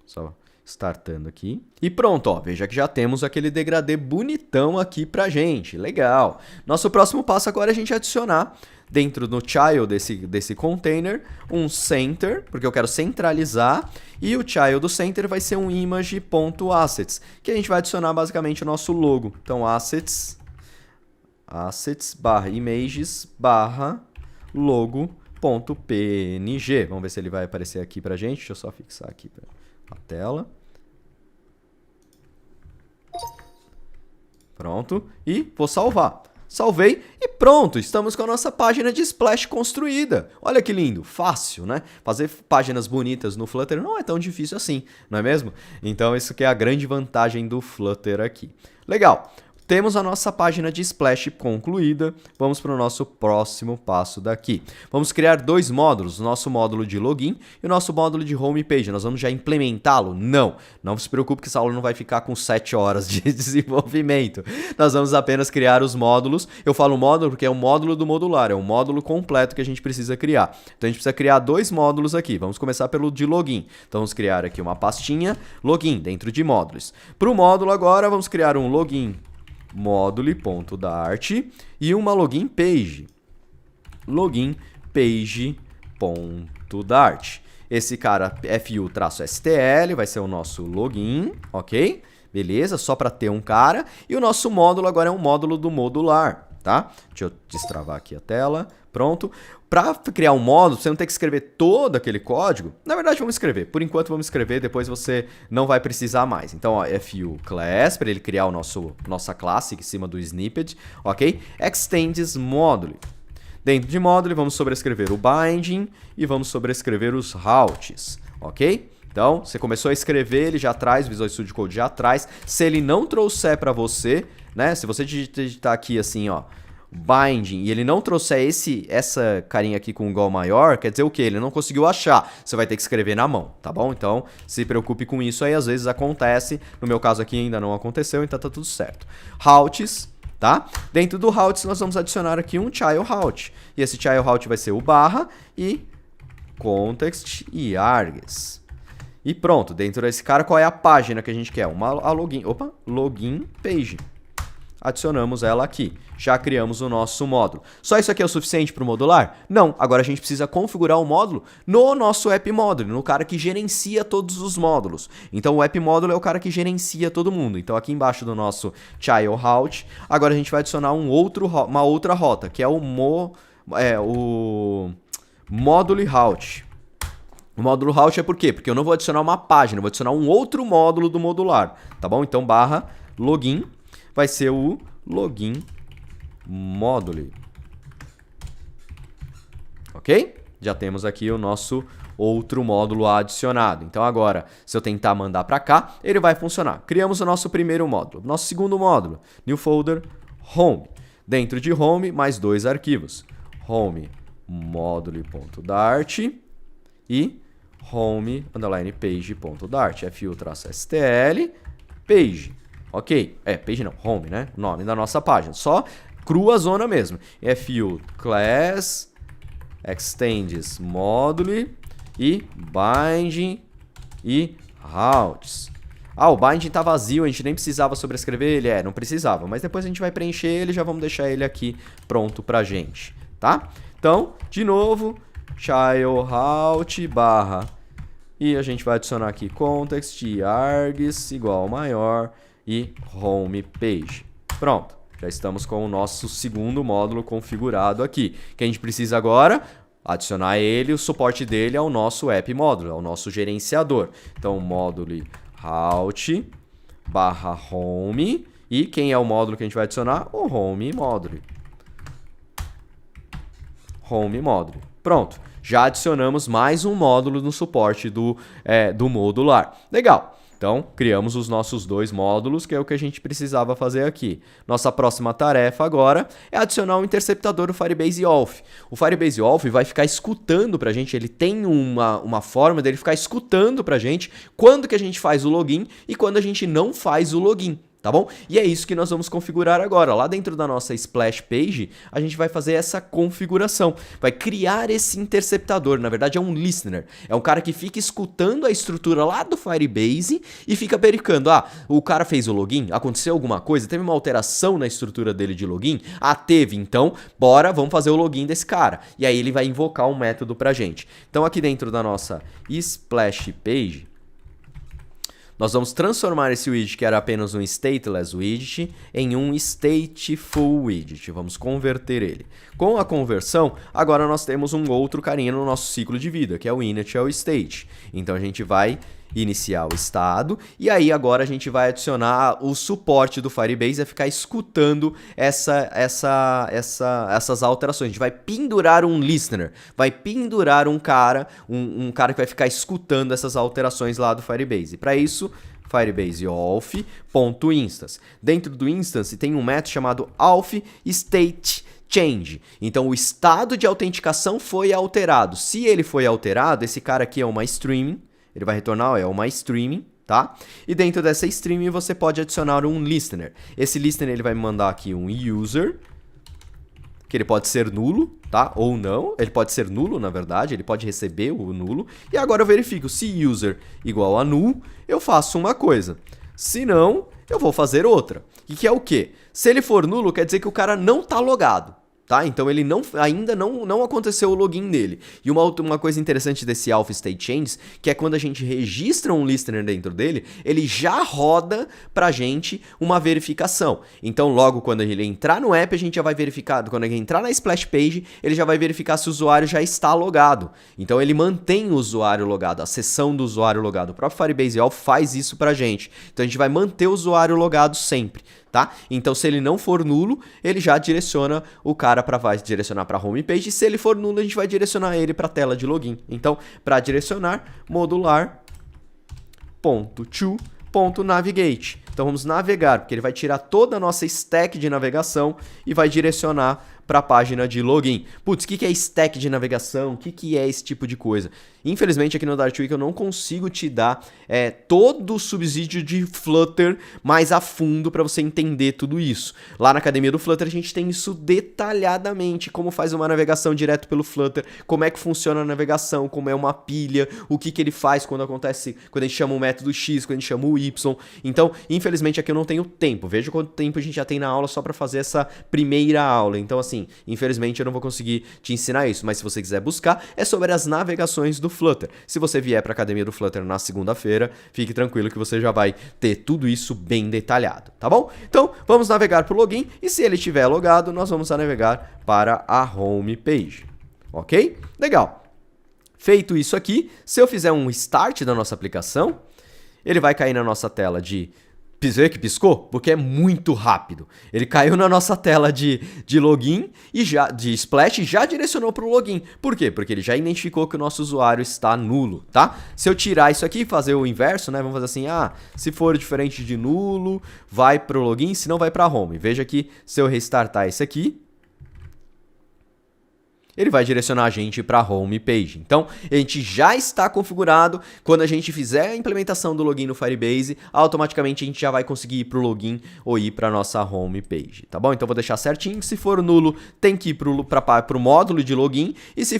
Só startando aqui. E pronto, ó, veja que já temos aquele degradê bonitão aqui pra gente. Legal. Nosso próximo passo agora é a gente adicionar dentro do child desse container um center, porque eu quero centralizar, e o child do center vai ser um image.assets, que a gente vai adicionar basicamente o nosso logo. Então assets barra images barra logo.png. Vamos ver se ele vai aparecer aqui pra gente. Deixa eu só fixar aqui a tela. Pronto, e vou salvar. Salvei e pronto, estamos com a nossa página de Splash construída. Olha que lindo, fácil, né? Fazer páginas bonitas no Flutter não é tão difícil assim, não é mesmo? Então isso que é a grande vantagem do Flutter aqui. Legal. Temos a nossa página de Splash concluída. Vamos para o nosso próximo passo daqui. Vamos criar dois módulos, o nosso módulo de login e o nosso módulo de homepage. Nós vamos já implementá-lo? Não. Não se preocupe que essa aula não vai ficar com 7 horas de desenvolvimento. Nós vamos apenas criar os módulos. Eu falo módulo porque é um módulo do modular, é um módulo completo que a gente precisa criar. Então a gente precisa criar dois módulos aqui. Vamos começar pelo de login. Então vamos criar aqui uma pastinha login dentro de módulos. Para o módulo agora vamos criar um login module.dart e uma login page. Login page.dart. Esse cara fu-stl vai ser o nosso login, ok? Beleza, só para ter um cara. E o nosso módulo agora é um módulo do modular, tá? Deixa eu destravar aqui a tela. Pronto. Para criar um módulo, você não tem que escrever todo aquele código. Na verdade, vamos escrever. Por enquanto, vamos escrever. Depois você não vai precisar mais. Então, ó, fu class, para ele criar nossa classe em cima do snippet. Ok? Extends module. Dentro de module, vamos sobrescrever o binding e vamos sobrescrever os routes. Ok? Então, você começou a escrever, ele já traz, Visual Studio Code já traz. Se ele não trouxer para você, né? Se você digitar aqui assim, ó, binding, e ele não trouxer essa carinha aqui com um igual maior, quer dizer o quê? Ele não conseguiu achar. Você vai ter que escrever na mão, tá bom? Então, se preocupe com isso aí, às vezes acontece. No meu caso aqui ainda não aconteceu, então tá tudo certo. Routes, tá? Dentro do routes nós vamos adicionar aqui um child route. E esse child route vai ser o barra e context e args. E pronto, dentro desse cara, qual é a página que a gente quer? Login page. Adicionamos ela aqui. Já criamos o nosso módulo. Só isso aqui é o suficiente para o modular? Não. Agora a gente precisa configurar o módulo no nosso app módulo, no cara que gerencia todos os módulos. Então o app módulo é o cara que gerencia todo mundo. Então aqui embaixo do nosso child route, agora a gente vai adicionar uma outra rota, que é o módulo route. O módulo route é por quê? Porque eu não vou adicionar uma página, eu vou adicionar um outro módulo do modular, tá bom? Então barra login vai ser o login module. Ok? Já temos aqui o nosso outro módulo adicionado. Então agora, se eu tentar mandar para cá, ele vai funcionar. Criamos o nosso primeiro módulo. Nosso segundo módulo, new folder, home. Dentro de home, mais dois arquivos. Home módulo.dart e home underline page.dart, fu-stl, page. Ok, page não, home, né? O nome da nossa página, só crua zona mesmo. fu class extends module e binding e routes. Ah, o binding tá vazio, a gente nem precisava sobrescrever ele? Não precisava, mas depois a gente vai preencher ele e já vamos deixar ele aqui pronto pra gente, tá? Então, de novo, child route barra e a gente vai adicionar aqui context e args igual maior e home page. Pronto, já estamos com o nosso segundo módulo configurado aqui. O que a gente precisa agora? Adicionar ele, o suporte dele ao nosso app módulo, ao nosso gerenciador. Então, módulo route barra home e quem é o módulo que a gente vai adicionar? O home módulo. Home módulo. Pronto, já adicionamos mais um módulo no suporte do modular. Legal. Então, criamos os nossos dois módulos, que é o que a gente precisava fazer aqui. Nossa próxima tarefa agora é adicionar um interceptador no Firebase Auth. O Firebase Auth vai ficar escutando para a gente, ele tem uma forma dele ficar escutando para a gente quando que a gente faz o login e quando a gente não faz o login. Tá bom? E é isso que nós vamos configurar agora. Lá dentro da nossa splash page, a gente vai fazer essa configuração. Vai criar esse interceptador. Na verdade, é um listener. É um cara que fica escutando a estrutura lá do Firebase e fica verificando. Ah, o cara fez o login? Aconteceu alguma coisa? Teve uma alteração na estrutura dele de login? Ah, teve. Então, bora, vamos fazer o login desse cara. E aí ele vai invocar um método pra gente. Então, aqui dentro da nossa splash page, nós vamos transformar esse widget, que era apenas um stateless widget, em um stateful widget. Vamos converter ele. Com a conversão, agora nós temos um outro carinha no nosso ciclo de vida, que é o initial state. Então a gente vai iniciar o estado e aí agora a gente vai adicionar o suporte do Firebase a ficar escutando essas alterações. A gente vai pendurar um listener, vai pendurar um cara que vai ficar escutando essas alterações lá do Firebase. Para isso, Firebase auth.instance. Dentro do instance tem um método chamado auth_state_change. Então o estado de autenticação foi alterado. Se ele foi alterado, esse cara aqui é uma streaming. Ele vai retornar, uma streaming, tá? E dentro dessa streaming você pode adicionar um listener. Esse listener ele vai me mandar aqui um user, que ele pode ser nulo, tá? Ou não, ele pode ser nulo, na verdade, ele pode receber o nulo. E agora eu verifico, se user igual a null, eu faço uma coisa. Se não, eu vou fazer outra. E que é o quê? Se ele for nulo, quer dizer que o cara não tá logado. Tá? Então ele ainda não aconteceu o login dele. E uma coisa interessante desse auth state change, que é quando a gente registra um listener dentro dele, ele já roda pra gente uma verificação. Então logo quando ele entrar no app, a gente já vai verificar, quando ele entrar na splash page, ele já vai verificar se o usuário já está logado. Então ele mantém o usuário logado, a sessão do usuário logado. O próprio Firebase Auth faz isso pra gente. Então a gente vai manter o usuário logado sempre. Tá? Então, se ele não for nulo, ele já direciona o cara vai direcionar para a homepage. E se ele for nulo, a gente vai direcionar ele para a tela de login. Então, para direcionar, modular.to.navigate. Então, vamos navegar, porque ele vai tirar toda a nossa stack de navegação e vai direcionar para a página de login. Putz, o que é stack de navegação? O que é esse tipo de coisa? Infelizmente, aqui no Dartweek eu não consigo te dar todo o subsídio de Flutter mais a fundo para você entender tudo isso. Lá na academia do Flutter a gente tem isso detalhadamente, como faz uma navegação direto pelo Flutter, como é que funciona a navegação, como é uma pilha, o que ele faz quando a gente chama o método X, quando a gente chama o Y. Então, infelizmente aqui eu não tenho tempo. Veja quanto tempo a gente já tem na aula só para fazer essa primeira aula. Então, assim, infelizmente eu não vou conseguir te ensinar isso, mas se você quiser buscar, é sobre as navegações do Flutter. Se você vier para a academia do Flutter na segunda-feira, fique tranquilo que você já vai ter tudo isso bem detalhado, tá bom? Então, vamos navegar para o login e se ele estiver logado, nós vamos navegar para a home page, ok? Legal. Feito isso aqui, se eu fizer um start da nossa aplicação, ele vai cair na nossa tela de... Vê que piscou? Porque é muito rápido. Ele caiu na nossa tela de login e de splash e já direcionou para o login. Por quê? Porque ele já identificou que o nosso usuário está nulo, tá? Se eu tirar isso aqui e fazer o inverso, né? Vamos fazer assim, se for diferente de nulo, vai para o login, se não vai para home. Veja que se eu restartar esse aqui, ele vai direcionar a gente para a home page. Então, a gente já está configurado. Quando a gente fizer a implementação do login no Firebase, automaticamente a gente já vai conseguir ir para o login ou ir para a nossa home page, tá bom? Então, vou deixar certinho. Se for nulo, tem que ir para o módulo de login. E se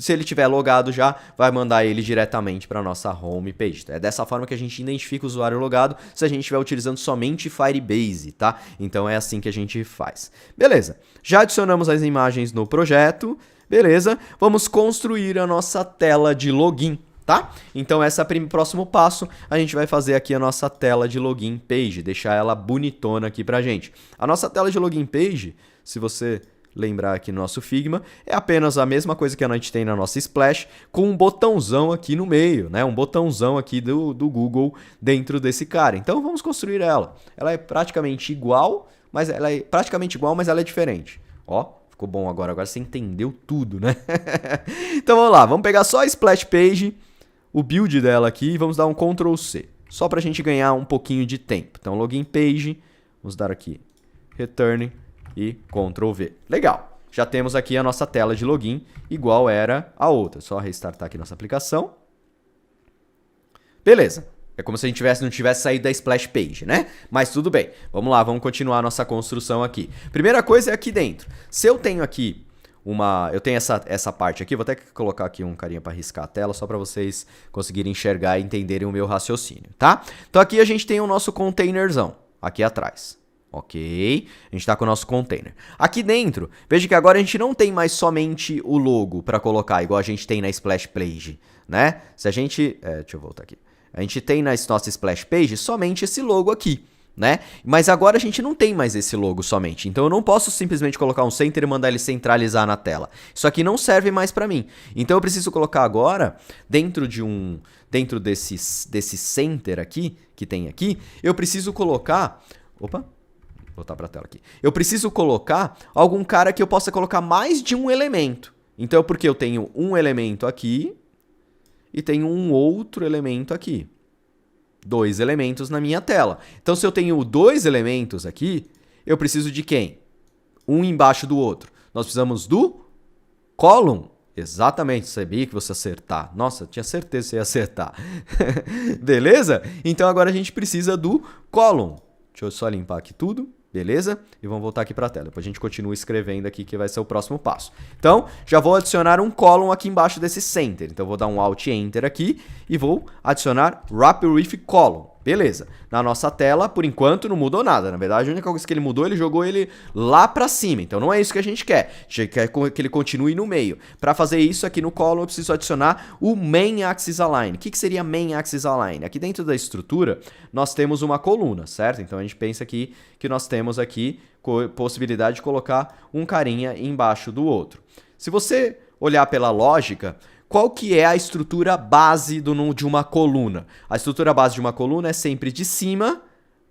ele tiver logado já, vai mandar ele diretamente para a nossa home page. É dessa forma que a gente identifica o usuário logado se a gente estiver utilizando somente Firebase, tá? Então, é assim que a gente faz. Beleza. Já adicionamos as imagens no projeto. Beleza, vamos construir a nossa tela de login, tá? Então esse é o próximo passo, a gente vai fazer aqui a nossa tela de login page, deixar ela bonitona aqui pra gente. A nossa tela de login page, se você lembrar aqui no nosso Figma, é apenas a mesma coisa que a gente tem na nossa Splash, com um botãozão aqui no meio, né? Um botãozão aqui do Google dentro desse cara. Então vamos construir ela. Ela é praticamente igual, mas ela é diferente. Ó. Ficou bom agora você entendeu tudo, né? Então vamos lá, vamos pegar só a Splash Page, o build dela aqui e vamos dar um Ctrl C, só pra gente ganhar um pouquinho de tempo. Então Login Page, vamos dar aqui Return e Ctrl V. Legal, já temos aqui a nossa tela de login igual era a outra. Só restartar aqui nossa aplicação. Beleza. É como se a gente não tivesse saído da Splash Page, né? Mas tudo bem. Vamos lá, vamos continuar a nossa construção aqui. Primeira coisa é aqui dentro. Se eu tenho aqui eu tenho essa parte aqui, vou até colocar aqui um carinha para riscar a tela, só para vocês conseguirem enxergar e entenderem o meu raciocínio, tá? Então aqui a gente tem o nosso containerzão, aqui atrás. Ok, a gente está com o nosso container. Aqui dentro, veja que agora a gente não tem mais somente o logo para colocar, igual a gente tem na Splash Page, né? Se a gente... deixa eu voltar aqui. A gente tem na nossa Splash Page somente esse logo aqui, né? Mas agora a gente não tem mais esse logo somente. Então eu não posso simplesmente colocar um center e mandar ele centralizar na tela. Isso aqui não serve mais para mim. Então eu preciso colocar agora, dentro desse center aqui, que tem aqui, eu preciso colocar... Opa! Voltar para a tela aqui. Eu preciso colocar algum cara que eu possa colocar mais de um elemento. Então, porque eu tenho um elemento aqui e tenho um outro elemento aqui. 2 elementos na minha tela. Então, se eu tenho 2 elementos aqui, eu preciso de quem? Um embaixo do outro. Nós precisamos do column. Exatamente, sabia que você ia acertar. Nossa, tinha certeza que você ia acertar. Beleza? Então, agora a gente precisa do column. Deixa eu só limpar aqui tudo. Beleza? E vamos voltar aqui para a tela. Depois a gente continua escrevendo aqui que vai ser o próximo passo. Então, já vou adicionar um column aqui embaixo desse center. Então, vou dar um Alt Enter aqui e vou adicionar Wrap with Column. Beleza. Na nossa tela, por enquanto, não mudou nada. Na verdade, a única coisa que ele mudou, ele jogou ele lá pra cima. Então, não é isso que a gente quer. A gente quer que ele continue no meio. Para fazer isso aqui no column, eu preciso adicionar o Main Axis Align. O que seria Main Axis Align? Aqui dentro da estrutura, nós temos uma coluna, certo? Então, a gente pensa aqui que nós temos aqui possibilidade de colocar um carinha embaixo do outro. Se você olhar pela lógica... Qual que é a estrutura base de uma coluna? A estrutura base de uma coluna é sempre de cima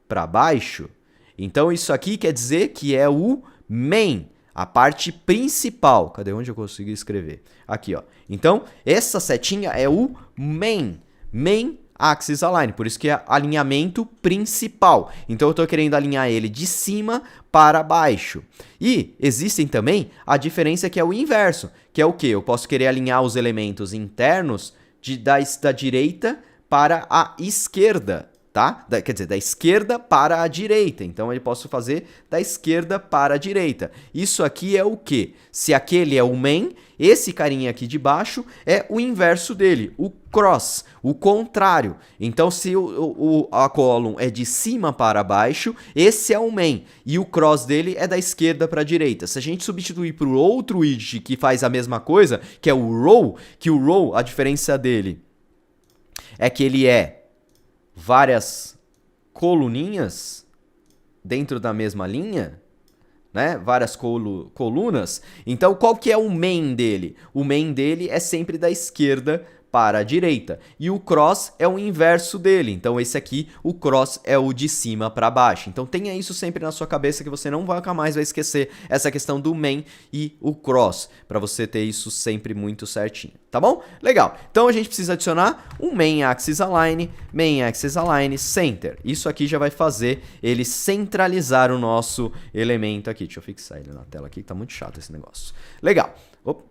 para baixo. Então, isso aqui quer dizer que é o main, a parte principal. Cadê onde eu consegui escrever? Aqui, ó. Então, essa setinha é o main Axis Align, por isso que é alinhamento principal. Então eu estou querendo alinhar ele de cima para baixo. E existem também a diferença que é o inverso, que é o quê? Eu posso querer alinhar os elementos internos da direita para a esquerda, tá? Quer dizer, da esquerda para a direita. Então eu posso fazer da esquerda para a direita. Isso aqui é o quê? Se aquele é o main, esse carinha aqui de baixo é o inverso dele, o cross, o contrário. Então, se a column é de cima para baixo, esse é o main. E o cross dele é da esquerda para a direita. Se a gente substituir por outro widget que faz a mesma coisa, que é o row, que o row, a diferença dele é que ele é várias coluninhas dentro da mesma linha, né? Várias colunas. Então, qual que é o main dele? O main dele é sempre da esquerda para a direita. E o cross é o inverso dele. Então, esse aqui, o cross é o de cima para baixo. Então, tenha isso sempre na sua cabeça que você não nunca mais vai esquecer essa questão do main e o cross, para você ter isso sempre muito certinho, tá bom? Legal. Então, a gente precisa adicionar um main axis align center. Isso aqui já vai fazer ele centralizar o nosso elemento aqui. Deixa eu fixar ele na tela aqui, que tá muito chato esse negócio. Legal. Opa,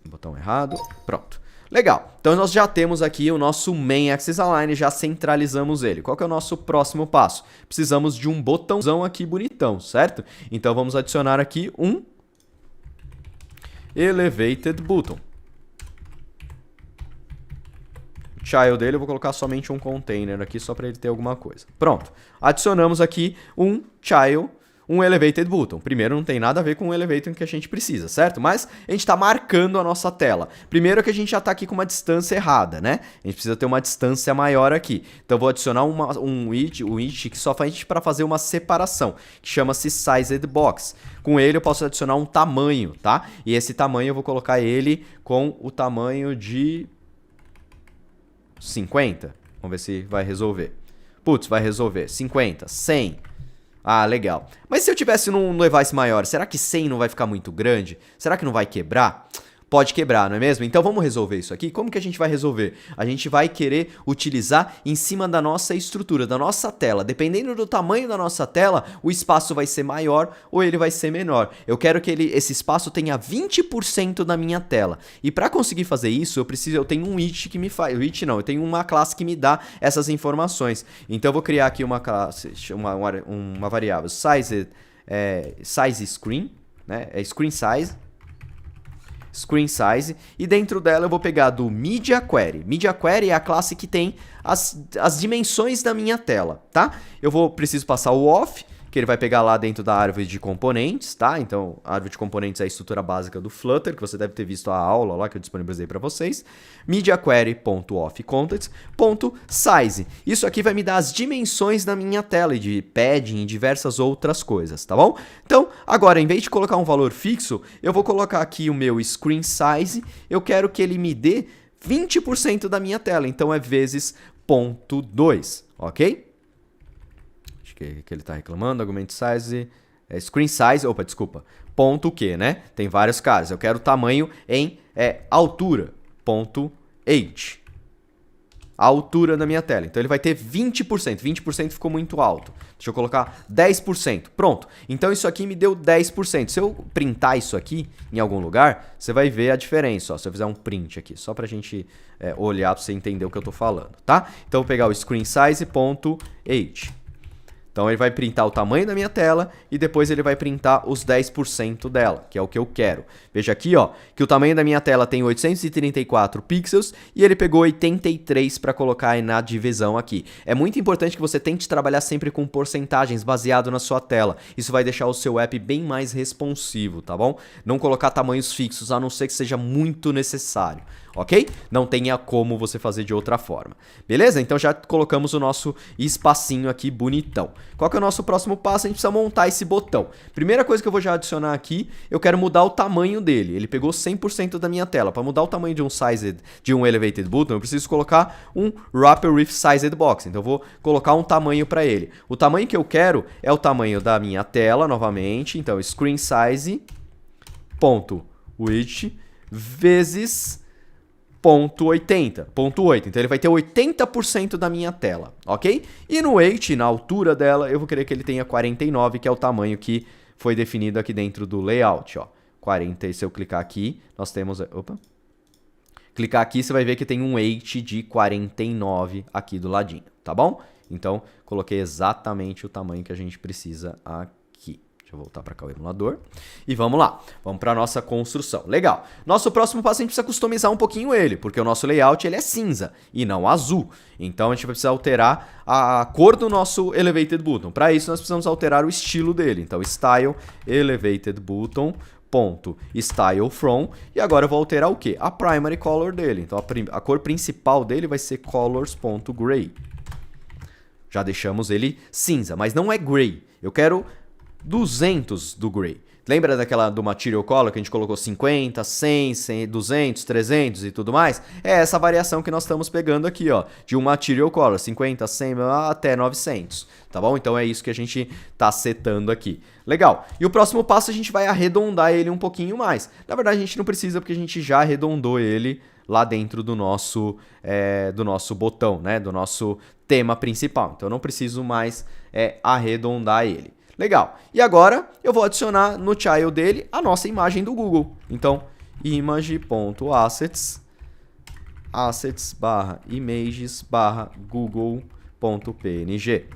botão errado, pronto. Legal, então nós já temos aqui o nosso Main Axis Align, já centralizamos ele. Qual que é o nosso próximo passo? Precisamos de um botãozão aqui bonitão, certo? Então vamos adicionar aqui um Elevated Button. O child dele eu vou colocar somente um container aqui, só para ele ter alguma coisa. Pronto, adicionamos aqui um child, um Elevated Button. Primeiro, não tem nada a ver com o Elevator que a gente precisa, certo? Mas a gente está marcando a nossa tela. Primeiro que a gente já está aqui com uma distância errada, né? A gente precisa ter uma distância maior aqui. Então, vou adicionar um widget que só faz para fazer uma separação, que chama-se Sized Box. Com ele, eu posso adicionar um tamanho, tá? E esse tamanho eu vou colocar ele com o tamanho de 50. Vamos ver se vai resolver. Putz, vai resolver. 50, 100... Ah, legal. Mas se eu tivesse num device maior, será que 100 não vai ficar muito grande? Será que não vai quebrar? Pode quebrar, não é mesmo? Então vamos resolver isso aqui. Como que a gente vai resolver? A gente vai querer utilizar em cima da nossa estrutura, da nossa tela. Dependendo do tamanho da nossa tela, o espaço vai ser maior ou ele vai ser menor. Eu quero que esse espaço tenha 20% da minha tela. E para conseguir fazer isso, eu tenho um widget que me faz... Widget não, eu tenho uma classe que me dá essas informações. Então eu vou criar aqui uma classe, uma variável size screen, né? É screen size, e dentro dela eu vou pegar do Media Query. Media Query é a classe que tem as dimensões da minha tela, tá? Preciso passar o off, que ele vai pegar lá dentro da árvore de componentes, tá? Então, a árvore de componentes é a estrutura básica do Flutter, que você deve ter visto a aula lá que eu disponibilizei para vocês. MediaQuery.offContents.size. Isso aqui vai me dar as dimensões da minha tela, de padding e diversas outras coisas, tá bom? Então, agora, em vez de colocar um valor fixo, eu vou colocar aqui o meu screen size. Eu quero que ele me dê 20% da minha tela, então é vezes 0.2, ok? Que ele está reclamando, argument size, screen size, opa, desculpa, ponto o que, né? Tem vários casos. Eu quero o tamanho em altura, ponto age, a altura da minha tela. Então ele vai ter 20%, 20% ficou muito alto. Deixa eu colocar 10%, pronto. Então isso aqui me deu 10%. Se eu printar isso aqui em algum lugar, você vai ver a diferença, ó. Se eu fizer um print aqui, só pra gente olhar, pra você entender o que eu tô falando, tá? Então eu vou pegar o screen size.age. Então ele vai printar o tamanho da minha tela e depois ele vai printar os 10% dela, que é o que eu quero. Veja aqui, ó, que o tamanho da minha tela tem 834 pixels e ele pegou 83 para colocar aí na divisão aqui. É muito importante que você tente trabalhar sempre com porcentagens baseado na sua tela. Isso vai deixar o seu app bem mais responsivo, tá bom? Não colocar tamanhos fixos, a não ser que seja muito necessário. Ok? Não tenha como você fazer de outra forma. Beleza? Então já colocamos o nosso espacinho aqui bonitão. Qual que é o nosso próximo passo? A gente precisa montar esse botão. Primeira coisa que eu vou já adicionar aqui, eu quero mudar o tamanho dele. Ele pegou 100% da minha tela. Para mudar o tamanho de um Elevated Button, eu preciso colocar um Wrapper with Sized Box. Então eu vou colocar um tamanho para ele. O tamanho que eu quero é o tamanho da minha tela, novamente. Então screen size.width vezes 0.80. Então ele vai ter 80% da minha tela, ok? E no weight, na altura dela, eu vou querer que ele tenha 49, que é o tamanho que foi definido aqui dentro do layout, ó. 40, e se eu clicar aqui, nós temos... Opa! Clicar aqui, você vai ver que tem um weight de 49 aqui do ladinho, tá bom? Então, coloquei exatamente o tamanho que a gente precisa aqui. Deixa eu voltar para cá o emulador. E vamos lá. Vamos para a nossa construção. Legal. Nosso próximo passo a gente precisa customizar um pouquinho ele, porque o nosso layout ele é cinza e não azul. Então a gente vai precisar alterar a cor do nosso Elevated Button. Para isso nós precisamos alterar o estilo dele. Então style Elevated Button .style from, e agora eu vou alterar o que? A primary color dele. Então a cor principal dele vai ser colors.gray. Já deixamos ele cinza, mas não é gray. Eu quero 200 do gray. Lembra do material color que a gente colocou 50, 100, 200, 300 e tudo mais? É essa variação que nós estamos pegando aqui, ó, de um material color, 50, 100 até 900, tá bom? Então é isso que a gente tá setando aqui. Legal. E o próximo passo a gente vai arredondar ele um pouquinho mais. Na verdade a gente não precisa porque a gente já arredondou ele lá dentro do nosso botão, né? Do nosso tema principal. Então eu não preciso mais arredondar ele. Legal. E agora eu vou adicionar no child dele a nossa imagem do Google. Então, image.assets, assets/images/google.png.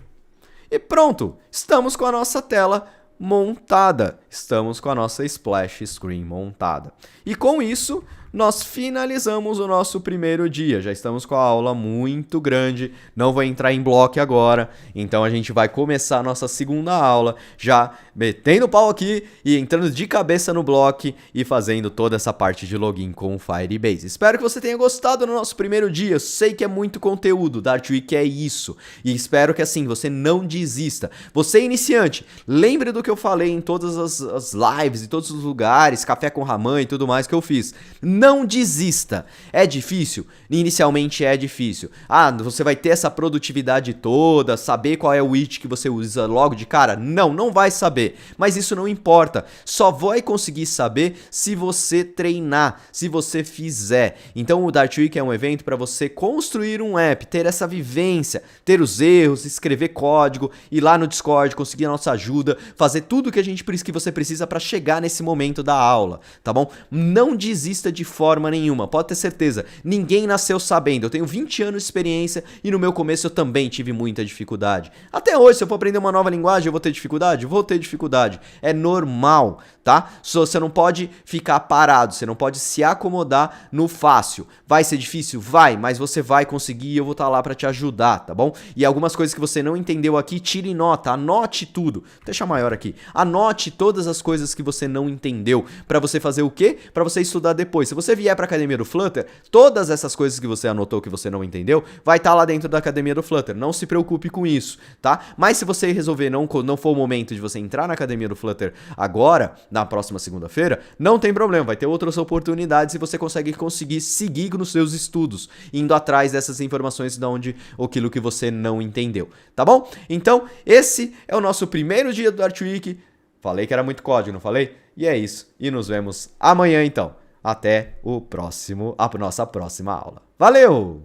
E pronto, estamos com a nossa tela montada, estamos com a nossa splash screen montada. E com isso, nós finalizamos o nosso primeiro dia. Já estamos com a aula muito grande, não vou entrar em bloco agora, então a gente vai começar a nossa segunda aula, já metendo o pau aqui e entrando de cabeça no bloco e fazendo toda essa parte de login com o Firebase. Espero que você tenha gostado do nosso primeiro dia, eu sei que é muito conteúdo, Dart Week é isso, e espero que assim, você não desista. Você iniciante, lembre do que eu falei em todas as lives, em todos os lugares, café com Raman e tudo mais que eu fiz. Não desista. É difícil? Inicialmente é difícil. Ah, você vai ter essa produtividade toda, saber qual é o it que você usa logo de cara? Não, não vai saber. Mas isso não importa. Só vai conseguir saber se você treinar, se você fizer. Então o Dart Week é um evento para você construir um app, ter essa vivência, ter os erros, escrever código, ir lá no Discord, conseguir a nossa ajuda, fazer tudo que você precisa para chegar nesse momento da aula, tá bom? Não desista de forma nenhuma, pode ter certeza, ninguém nasceu sabendo. Eu tenho 20 anos de experiência e no meu começo eu também tive muita dificuldade. Até hoje, se eu for aprender uma nova linguagem, eu vou ter dificuldade? Vou ter dificuldade. É normal, tá? Você não pode ficar parado, você não pode se acomodar no fácil. Vai ser difícil? Vai, mas você vai conseguir e eu vou estar lá para te ajudar, tá bom? E algumas coisas que você não entendeu aqui, tire nota, anote tudo. Vou deixar maior aqui. Anote todas as coisas que você não entendeu para você fazer o quê? Para você estudar depois. Se você vier para a academia do Flutter, todas essas coisas que você anotou que você não entendeu, vai estar lá dentro da academia do Flutter. Não se preocupe com isso, tá? Mas se você resolver não for o momento de você entrar na academia do Flutter agora, na próxima segunda-feira, não tem problema, vai ter outras oportunidades e você conseguir seguir nos seus estudos, indo atrás dessas informações de onde aquilo que você não entendeu, tá bom? Então, esse é o nosso primeiro dia do Dart Week. Falei que era muito código, não falei? E é isso. E nos vemos amanhã então. Até a nossa próxima aula. Valeu!